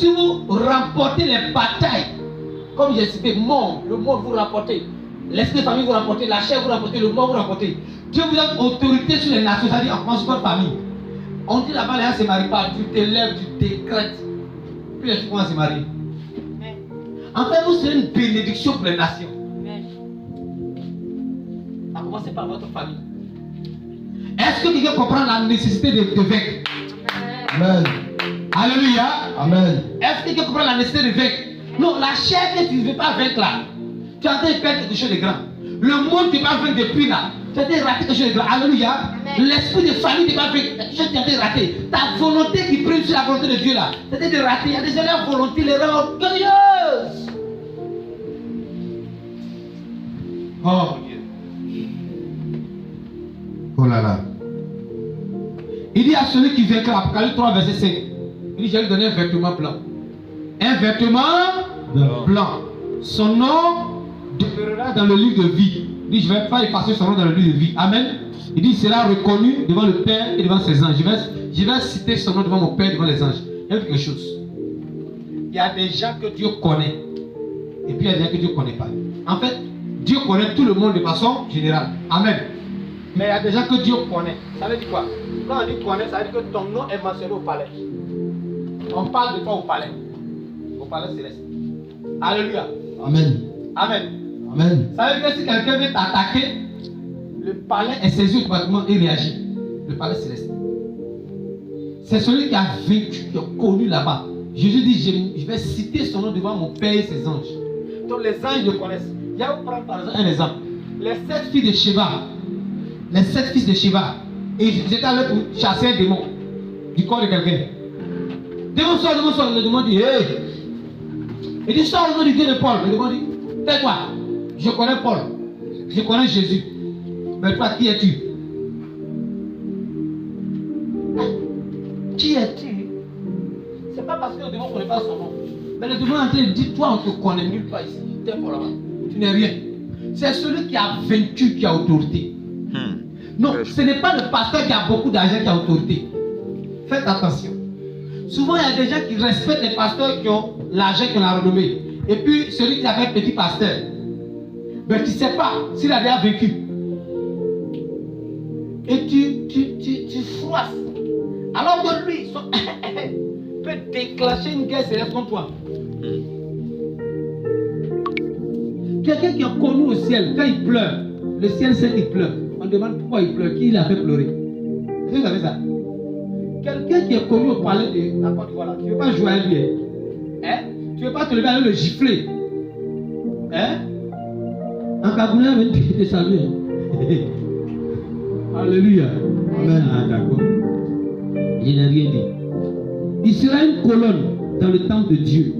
vous remportez les batailles, comme j'ai cité, le monde vous remportez, l'esprit de famille vous remportez, la chair vous remportez, le monde vous remportez. Dieu vous donne autorité sur les nations, c'est-à-dire en commence par votre famille. On dit là-bas, les gens ne se marient pas, tu te lèves, tu décrètes, puis les gens commencent à se marier. En fait, vous serez une bénédiction pour les nations. À commencer par votre famille. Est-ce que quelqu'un comprend la nécessité de vaincre? Amen. Alléluia. Amen. Est-ce que quelqu'un comprend la nécessité de vaincre? Non, la chair que tu ne veux pas vaincre là, tu es en train de perdre quelque chose de grand. Le monde ne peut pas vaincre depuis là. Tu es en train de rater quelque chose de grand. Alléluia. L'esprit de famille ne peut pas vaincre quelque chose que tu es en train de rater. Ta volonté qui prime sur la volonté de Dieu là, tu es en train de rater. Il y a des gens, leur volonté les rend orgueilleuses. Oh Dieu. Oh là là. Il dit à celui qui vaincra, Apocalypse 3, verset 5. Il dit, je vais lui donner un vêtement blanc. Un vêtement blanc. Son nom demeurera dans le livre de vie. Il dit, je ne vais pas effacer son nom dans le livre de vie. Amen. Il dit, il sera reconnu devant le Père et devant ses anges. Je vais citer son nom devant mon Père et devant les anges. Il y a quelque chose. Il y a des gens que Dieu connaît. Et puis il y a des gens que Dieu ne connaît pas. En fait, Dieu connaît tout le monde de façon générale. Amen. Mais il y a des gens que Dieu connaît. Ça veut dire quoi? Quand on dit connaît, ça veut dire que ton nom est mentionné au palais. On parle de toi au palais. Au palais céleste. Alléluia. Amen. Amen. Amen. Ça veut dire que si quelqu'un veut t'attaquer, le palais est saisi automatiquement et réagit. Le palais céleste. C'est celui qui a vécu, qui a connu là-bas. Jésus dit, je vais citer son nom devant mon Père et ses anges. Donc les anges le connaissent. Je vais vous prendre par exemple un exemple. Les 7 filles de Sheba. Les 7 fils de Sheba. Et ils étaient allés pour chasser un démon du corps de quelqu'un. Démon sort. Le démon dit, hey. Il dit, sors au nom du Dieu de Paul. Le démon dit, tais-toi. Je connais Paul. Je connais Jésus. Mais toi, qui es-tu? Qui es-tu? C'est pas parce que le démon ne connaît pas son nom. Mais le démon est en train de dire, toi, on ne te connaît nulle part ici. T'es pour là-bas. Tu n'es rien. C'est celui qui a vaincu qui a autorité. Non, ce n'est pas le pasteur qui a beaucoup d'argent qui a autorité. Faites attention. Souvent, il y a des gens qui respectent les pasteurs qui ont l'argent, qui ont la renommée. Et puis, celui qui a fait petit pasteur, mais tu ne sais pas s'il a déjà vécu. Et tu froisses. Alors que lui, peut déclencher une guerre céleste contre toi. Quelqu'un qui a connu au ciel, quand il pleure, le ciel sait qu'il pleure. On demande pourquoi il pleure, qui l'a fait pleurer. Est-ce que vous savez ça? Quelqu'un qui est connu au palais de la Côte d'Ivoire, tu ne veux pas jouer à lui. Hein? Tu ne veux pas te lever à le gifler. Hein? En Cameroun, on va te saluer. Alléluia. Amen. Ah, d'accord. Je n'ai rien dit. Il sera une colonne dans le temple de Dieu.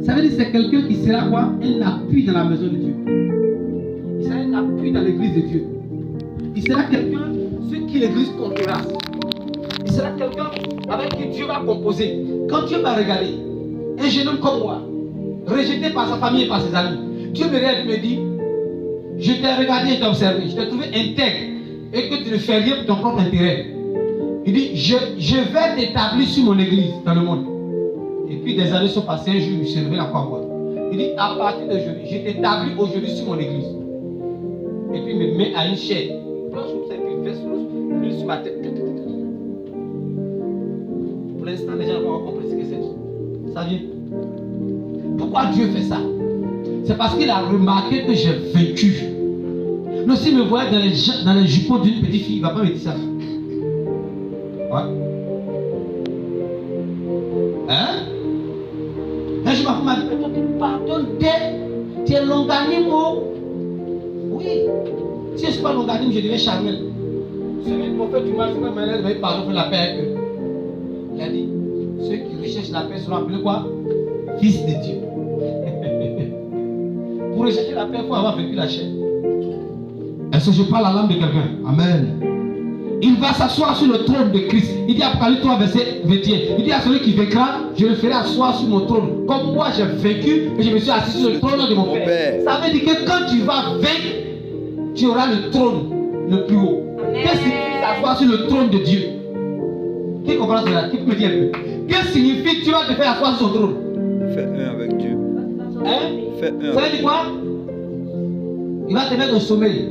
Ça veut dire que c'est quelqu'un qui sera quoi? Un appui dans la maison de Dieu. Il sera un appui dans l'église de Dieu. Il sera quelqu'un sur qui l'église comptera. Il sera quelqu'un avec qui Dieu va composer. Quand Dieu va regarder un jeune homme comme moi, rejeté par sa famille et par ses amis, Dieu me regarde et me dit, je t'ai regardé et t'ai observé, je t'ai trouvé intègre et que tu ne fais rien pour ton propre intérêt. Il dit, je vais t'établir sur mon église dans le monde. Et puis des années sont passées, un jour il s'est levé la croix à moi. Il dit, à partir d'aujourd'hui, je t'établis aujourd'hui sur mon église. Et puis il me met à une chaise. Blanche comme ça, et puis veste rouge, l'huile sur ma tête. Pour l'instant, les gens n'ont pas compris ce que c'est. Ça vient. Pourquoi Dieu fait ça? C'est parce qu'il a remarqué que j'ai vaincu. Non, s'il me voyait dans les jupons d'une petite fille, il ne va pas me dire ça. Ouais. Hein? Un jour, ma femme m'a dit, mais toi, tu pardonnes d'elle. Tu es longanimo. Oui. Si je ne suis pas longanime, je deviens charnel. Celui qui fait du mal, c'est même malade, mais pardon pour la paix avec eux. Il a dit, ceux qui recherchent la paix seront appelés quoi? Fils de Dieu. Pour rechercher la paix, il faut avoir vécu la chair. Est-ce que je parle à l'âme de quelqu'un? Amen. Il va s'asseoir sur le trône de Christ. Il dit Apocalypse 3, verset 21. Il dit à celui qui vaincra, je le ferai asseoir sur mon trône. Comme moi j'ai vaincu et je me suis assis sur le trône de mon Père. Ça veut dire que quand tu vas vaincre, tu auras le trône le plus haut. Qu'est-ce que signifie s'asseoir sur le trône de Dieu? Qui comprend cela? Qui peut me dire un peu? Qu'est-ce que signifie tu vas te faire asseoir sur son trône? Fais un avec Dieu. Hein? Fais un. Ça veut dire quoi? Il va te mettre au sommeil.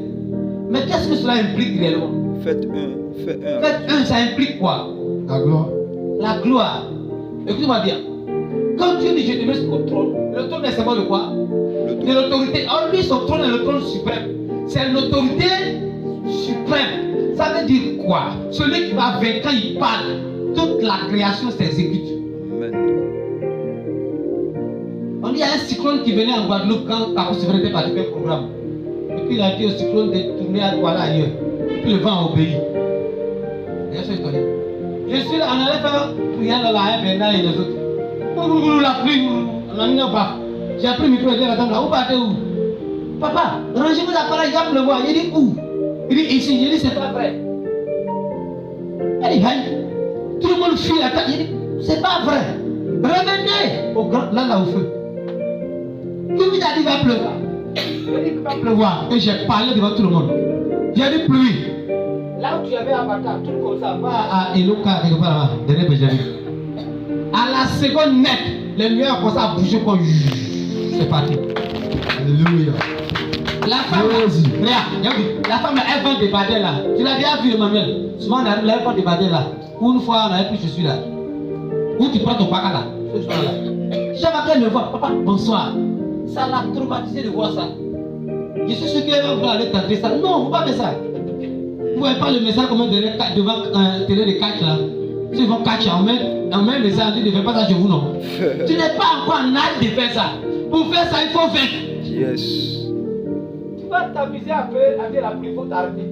Mais qu'est-ce que cela implique réellement? Faites un. Fais un. Faites un, ça implique quoi? La gloire. La gloire. Écoutez-moi bien. Quand Dieu dit je te mets sur le trône est symbole de quoi? De l'autorité. En lui, son trône est le trône suprême. C'est l'autorité suprême. Ça veut dire quoi? Celui qui va vaincre, quand il parle, toute la création s'exécute. Amen. On dit il y a un cyclone qui venait en Guadeloupe quand Paco Sévère était parti faire un programme. Et puis il a dit au cyclone de tourner à Douala ailleurs. Et puis le vent a obéi. Je suis là, on allait faire prière dans la Bernard et les autres. La pluie, on a mis un bas. J'ai appris le micro et dit à la dame là, où partez où? Papa, rangez vos appareils, il va pleuvoir. Il dit où? Il dit ici. Il dit c'est pas vrai. Elle dit, hey. Tout le monde fuit la tête. Il dit, c'est pas vrai. Revenez au grand, là au feu. Qui vous a dit qu'il va pleuvoir? Il dit qu'il va pleuvoir. Et j'ai parlé devant tout le monde. J'ai dit pluie. Là où tu avais un bâtard, tout comme ça, va à Eloka, quelque part là-bas, derrière Béjavi. À la seconde nette, les nuages ont commencé à bouger comme c'est parti. Alléluia. La femme, regarde, la femme, elle vend des badets là. Tu l'as déjà vu, Emmanuel? Souvent, on arrive là, elle vend des badets là. Ou une fois, on avait pris, je suis là. Ou tu prends ton paca là. Je suis là. Chaque fois qu'elle me voit, papa, bonsoir. Ça l'a traumatisé de voir ça. Je suis sûr qu'elle va vouloir aller tenter ça. Non, il ne faut pas faire ça. Vous ne voyez pas le message comme devant un télé de catch là. S'ils vont catch en même message, tu ne fais pas ça chez vous, non. Tu n'es pas encore en âge de faire ça. Pour faire ça, il faut vaincre. Yes. Tu vas t'amuser à faire la pluie, il faut t'arrêter.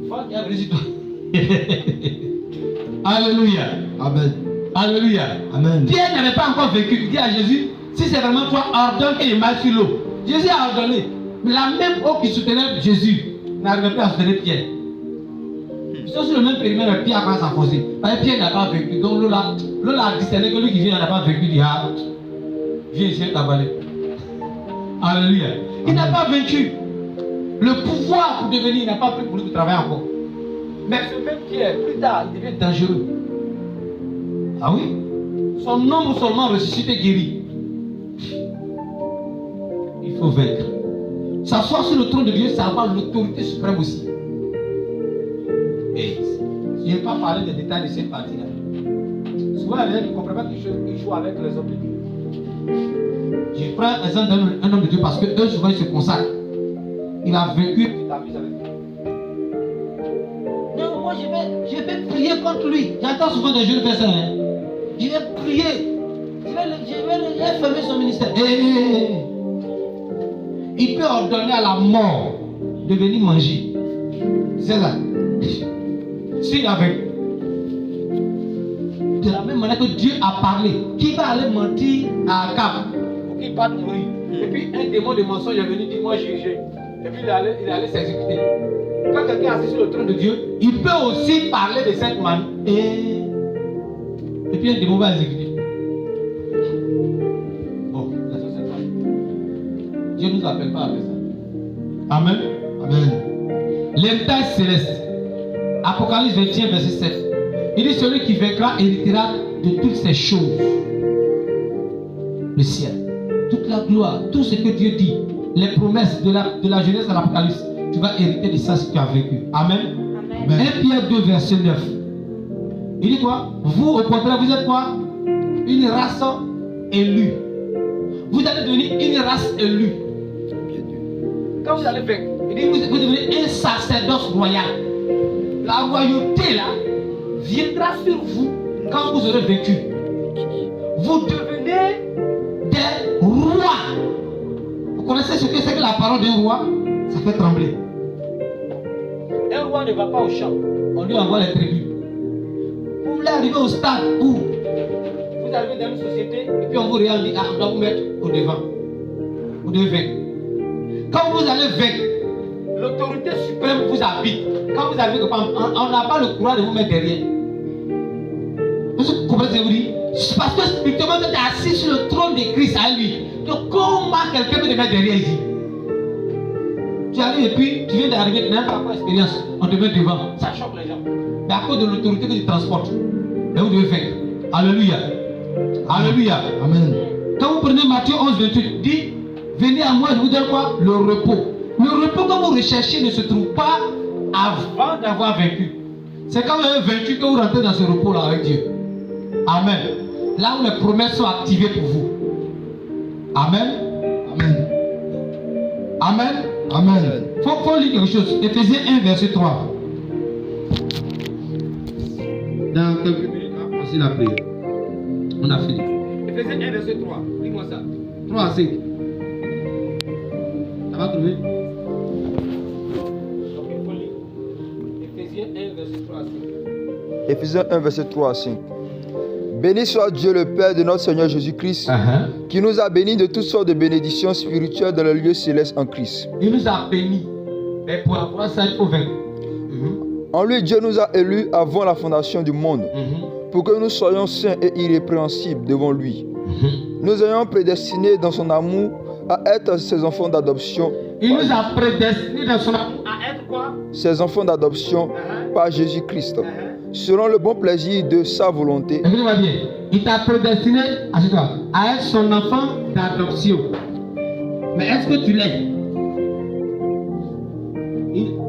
Il faut qu'il y ait un résultat. Alléluia. Amen. Alléluia. Amen. Pierre n'avait pas encore vécu. Il dit à Jésus, si c'est vraiment toi, ordonne qu'il marche sur l'eau. Jésus a ordonné. Mais la même eau qui soutenait Jésus n'arrivait pas à soutenir Pierre. Ils sont sur le même périmètre, Pierre a commencé à s'enfoncer. Parce que Pierre n'a pas vécu. Donc l'eau a discerné que lui qui vient n'a pas vécu. Il dit, ah, viens ici, t'avaler. Alléluia. Il n'a pas vaincu. Le pouvoir pour devenir, il n'a pas pris pour lui de travailler encore. Mais ce même Pierre, plus tard, il devient dangereux. Ah oui? Son nombre seulement ressuscité guéri. Il faut vaincre. S'asseoir sur le trône de Dieu, c'est avoir l'autorité suprême aussi. Et je n'ai pas parlé des détails de cette partie-là. Souvent, les gens ne comprennent pas qu'ils jouent avec les hommes de Dieu. Je prends l'exemple d'un homme de Dieu parce que eux, souvent, ils se consacrent. Il a vaincu et tu t'amuses avec lui. Non, moi, je vais prier contre lui. J'entends souvent des jeunes faire ça. Hein. Je vais prier. Je vais fermer son ministère. Il peut ordonner à la mort de venir manger. C'est ça. S'il avait. De la même manière que Dieu a parlé, qui va aller mentir à Akab pour qu'il parte mourir. Et puis un démon de mensonge est venu dire moi j'ai. Et puis il est allé s'exécuter. Quand quelqu'un est assis sur le trône de Dieu, il peut aussi parler de cette manière. Et puis un démon va exécuter. Bon, la chose est pas. Dieu ne nous appelle pas à faire ça. Amen. Amen. L'état céleste. Apocalypse 21, verset 7. Il dit celui qui vaincra héritera de toutes ces choses. Le ciel, toute la gloire, tout ce que Dieu dit, les promesses de la jeunesse de l'Apocalypse, tu vas hériter de ça si tu as vécu. Amen. Amen. 1 Pierre 2, verset 9. Il dit quoi? Vous, au contraire, vous êtes quoi? Une race élue. Vous allez devenir une race élue. Quand vous allez vaincre, il dit vous devenez un sacerdoce royal. La royauté là viendra sur vous quand vous aurez vécu. Vous devenez des rois. Vous connaissez ce que c'est que la parole d'un roi? Ça fait trembler. roi ne va pas au champ, on lui envoie les tribus. Vous voulez arriver au stade où vous arrivez dans une société et puis on vous regarde et dit, ah, on doit vous mettre au devant. Vous devez vaincre. Quand vous allez vaincre, l'autorité suprême vous habite. Quand vous arrivez, on n'a pas le courage de vous mettre derrière. Vous comprenez ce que je vous dis? Parce que spirituellement, vous êtes assis sur le trône de Christ à lui. Donc, comment quelqu'un peut te mettre derrière ici? Tu arrives et puis tu viens d'arriver, tu n'as pas encore d'expérience, on te met devant. Ça choque les gens. Mais à cause de l'autorité que tu transportes, mais vous devez faire. Alléluia. Alléluia. Amen. Quand vous prenez Matthieu 11, 28, dit, venez à moi, je vous donne quoi? Le repos. Le repos que vous recherchez ne se trouve pas avant d'avoir vaincu. C'est quand vous avez vaincu que vous rentrez dans ce repos-là avec Dieu. Amen. Là où les promesses sont activées pour vous. Amen. Amen. Amen. Amen. Faut lire quelque chose. Éphésiens 1, verset 3. Dans quelques minutes, on va passer la prière. On a fini. Éphésiens 1, verset 3. Lis-moi ça. 3 à 5. Ça va trouver? Donc il faut lire. Éphésiens 1, verset 3 à 5. Éphésiens 1, verset 3 à 5. Béni soit Dieu le Père de notre Seigneur Jésus-Christ, qui nous a bénis de toutes sortes de bénédictions spirituelles dans le lieu céleste en Christ. Il nous a bénis. Mais pour avoir ça, il faut vaincre. En lui, Dieu nous a élus avant la fondation du monde, pour que nous soyons saints et irrépréhensibles devant lui. Nous ayons prédestinés dans son amour à être ses enfants d'adoption. Il nous a prédestinés dans son amour à être quoi? Ses enfants d'adoption par Jésus-Christ, selon le bon plaisir de sa volonté. Écoutez-moi bien. Il t'a prédestiné à être son enfant d'adoption. Mais est-ce que tu l'es?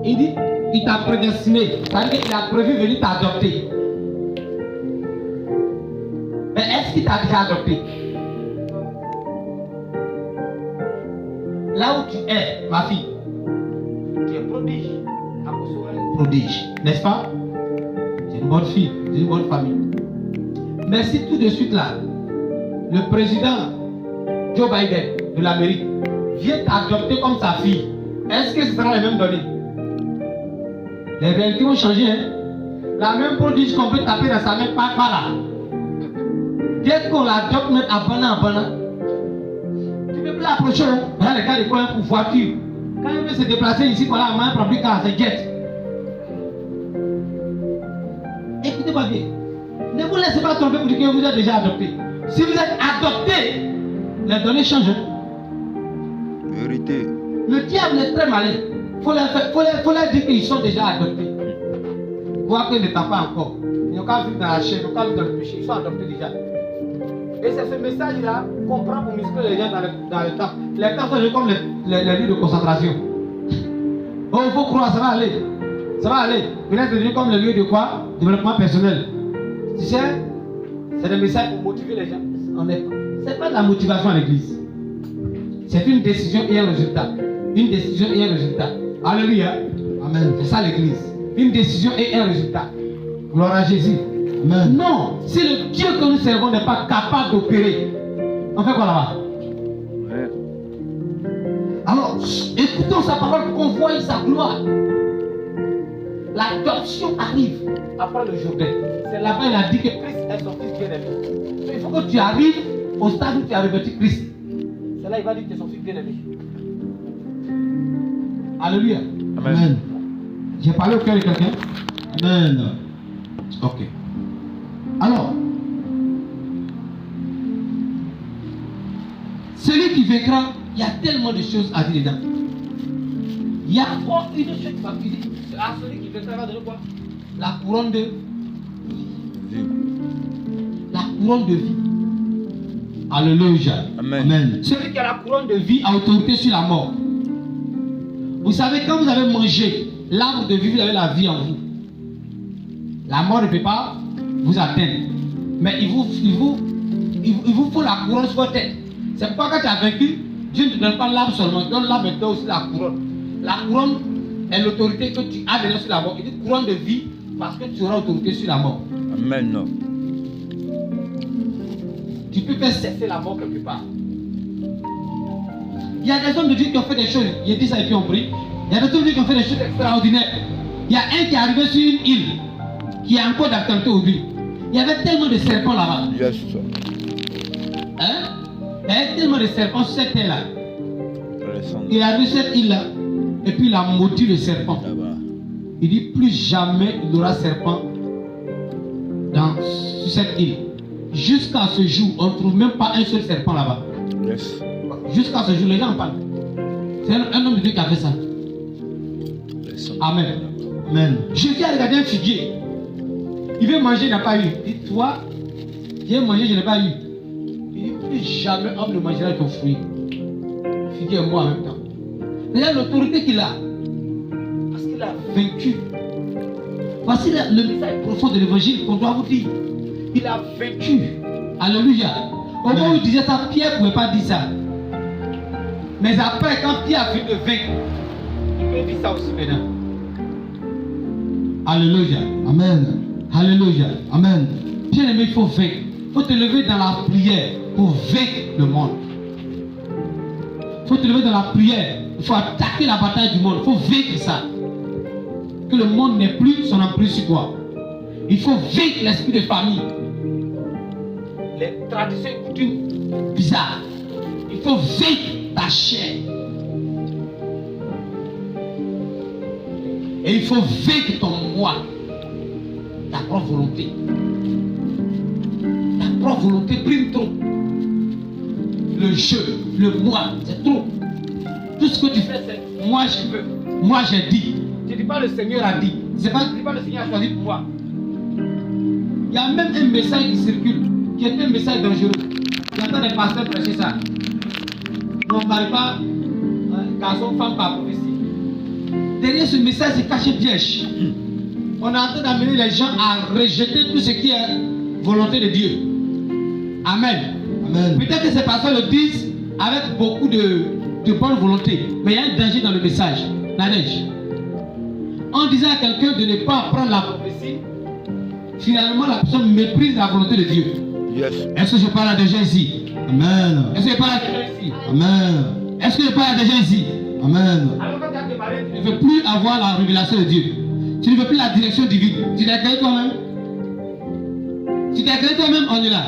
Il dit, il t'a prédestiné. C'est-à-dire qu'il a prévu venir t'adopter. Mais est-ce qu'il t'a déjà adopté? Là où tu es, ma fille, tu es prodige. Prodige, n'est-ce pas? C'est une bonne fille, c'est une bonne famille. Mais si tout de suite là, le président Joe Biden de l'Amérique vient t'adopter comme sa fille, est-ce que ce sera les mêmes données? Les réalités vont changer, hein? La même prodige qu'on peut taper dans sa main par là. Dès qu'on l'adopte, mettre à Bana, tu ne peux plus l'approcher. Voilà les cas de quoi pour voiture. Quand il veut se déplacer ici, voilà, à main propre, c'est jet. Écoutez-moi bien. Ne vous laissez pas tromper pour dire que vous êtes déjà adopté. Si vous êtes adopté, les données changent. Vérité. Le diable est très malin. Il faut leur dire qu'ils sont déjà adoptés. Voir qu'ils ne t'ont pas encore. Ils n'ont qu'à vivre dans la chair, ils n'ont qu'à vivre dans le péché. Ils sont adoptés déjà. Et c'est ce message-là qu'on prend pour muscler les gens dans le temps. Les temps sont comme les lieux de concentration. Oh, il faut croire, ça va aller. Ça va aller. Peut-être devenu comme le lieu de quoi? Développement personnel. Tu sais, c'est des messages pour motiver les gens. C'est pas de la motivation à l'église. C'est une décision et un résultat. Une décision et un résultat. Alléluia. Amen. C'est ça l'église. Une décision et un résultat. Gloire à Jésus. Amen. Non, si le Dieu que nous servons n'est pas capable d'opérer, on fait quoi là-bas? Ouais. Alors, écoutons sa parole pour qu'on voie sa gloire. L'adoption arrive après le Jourdain. C'est là-bas il a dit que Christ est son fils bien-aimé. Il faut que tu arrives au stade où tu as revêtu Christ. C'est là il va dire que tu es son fils bien-aimé. Alléluia. Amen. J'ai parlé au cœur de quelqu'un? Amen. Ok. Alors, celui qui vaincra, il y a tellement de choses à dire dedans. Il y a encore une chose qui va dire. À celui qui vaincra, va donner quoi? La couronne de vie. La couronne de vie. Alléluia. Amen. Amen. Celui qui a la couronne de vie a autorité sur la mort. Vous savez, quand vous avez mangé l'arbre de vie, vous avez la vie en vous. La mort ne peut pas vous atteindre. Mais il vous faut la couronne sur votre tête. C'est pourquoi quand tu as vaincu, Dieu ne te donne pas l'arbre seulement, il donne l'arbre et aussi la couronne. La couronne est l'autorité que tu as déjà sur la mort. Il dit couronne de vie parce que tu auras autorité sur la mort. Amen. Non. Tu peux faire cesser la mort quelque part. Il y a des hommes de Dieu qui ont fait des choses. Il dit ça et puis on prie. Il y a des hommes de Dieu qui ont fait des choses extraordinaires. Il y a un qui est arrivé sur une île qui est encore d'actualité aujourd'hui. Il y avait tellement de serpents là-bas. Yes. Hein? Il y avait tellement de serpents sur cette île-là. Alessandro. Il est arrivé sur cette île-là et puis il a maudit le serpent. Là-bas. Il dit plus jamais il y aura serpent sur cette île. Jusqu'à ce jour, on ne trouve même pas un seul serpent là-bas. Yes. Jusqu'à ce jour, les gens en parlent. C'est un homme de Dieu qui a fait ça. Alessandro. Amen. Amen. Jésus a regardé un figuier. Il veut manger, il n'a pas eu. Il dit, toi, j'ai mangé, je n'ai pas eu. Il dit, plus jamais homme ne mangera ton fruit. Le figuier et moi en même temps. Regarde l'autorité qu'il a. Parce qu'il a vaincu. Voici le message profond de l'évangile qu'on doit vous dire. Il a vaincu. Alléluia. Au moment où il disait ça, Pierre ne pouvait pas dire ça. Mais après, quand Pierre a fini de vaincre, il peut dire ça aussi maintenant. Alléluia. Amen. Alléluia. Amen. Bien aimé, il faut vaincre. Il faut te lever dans la prière pour vaincre le monde. Il faut te lever dans la prière. Il faut attaquer la bataille du monde. Il faut vaincre ça. Que le monde n'ait plus son emprise sur toi. Il faut vaincre l'esprit de famille. Les traditions et coutumes bizarres. Il faut vaincre ta chair. Et il faut vaincre ton moi. Ta propre volonté. Ta propre volonté prime trop. Le jeu, le moi, c'est trop. Tout ce que tu fais, c'est moi je veux. Moi j'ai dit. Je ne dis pas le Seigneur a dit. C'est pas, je ne dis pas le Seigneur a choisi pour moi. Il y a même un message qui circule, qui est un message dangereux. J'entends des pasteurs prêcher ça. On ne parle pas garçon, femme par prophétie. Derrière ce message se cache un piège. On est en train d'amener les gens à rejeter tout ce qui est volonté de Dieu. Amen. Amen. Peut-être que ces pasteurs le disent avec beaucoup de bonne volonté, mais il y a un danger dans le message. Nadège. En disant à quelqu'un de ne pas apprendre la prophétie, finalement la personne méprise la volonté de Dieu. Yes. Est-ce que je parle à des gens ici? Amen. Est-ce que je parle à des gens ici? Amen. Est-ce que je parle à des gens ici? Amen. Alors quand tu as démarré, tu ne veux plus avoir la révélation de Dieu. Tu ne veux plus la direction divine. Tu t'es créé toi-même. Tu t'es créé toi-même, on est là.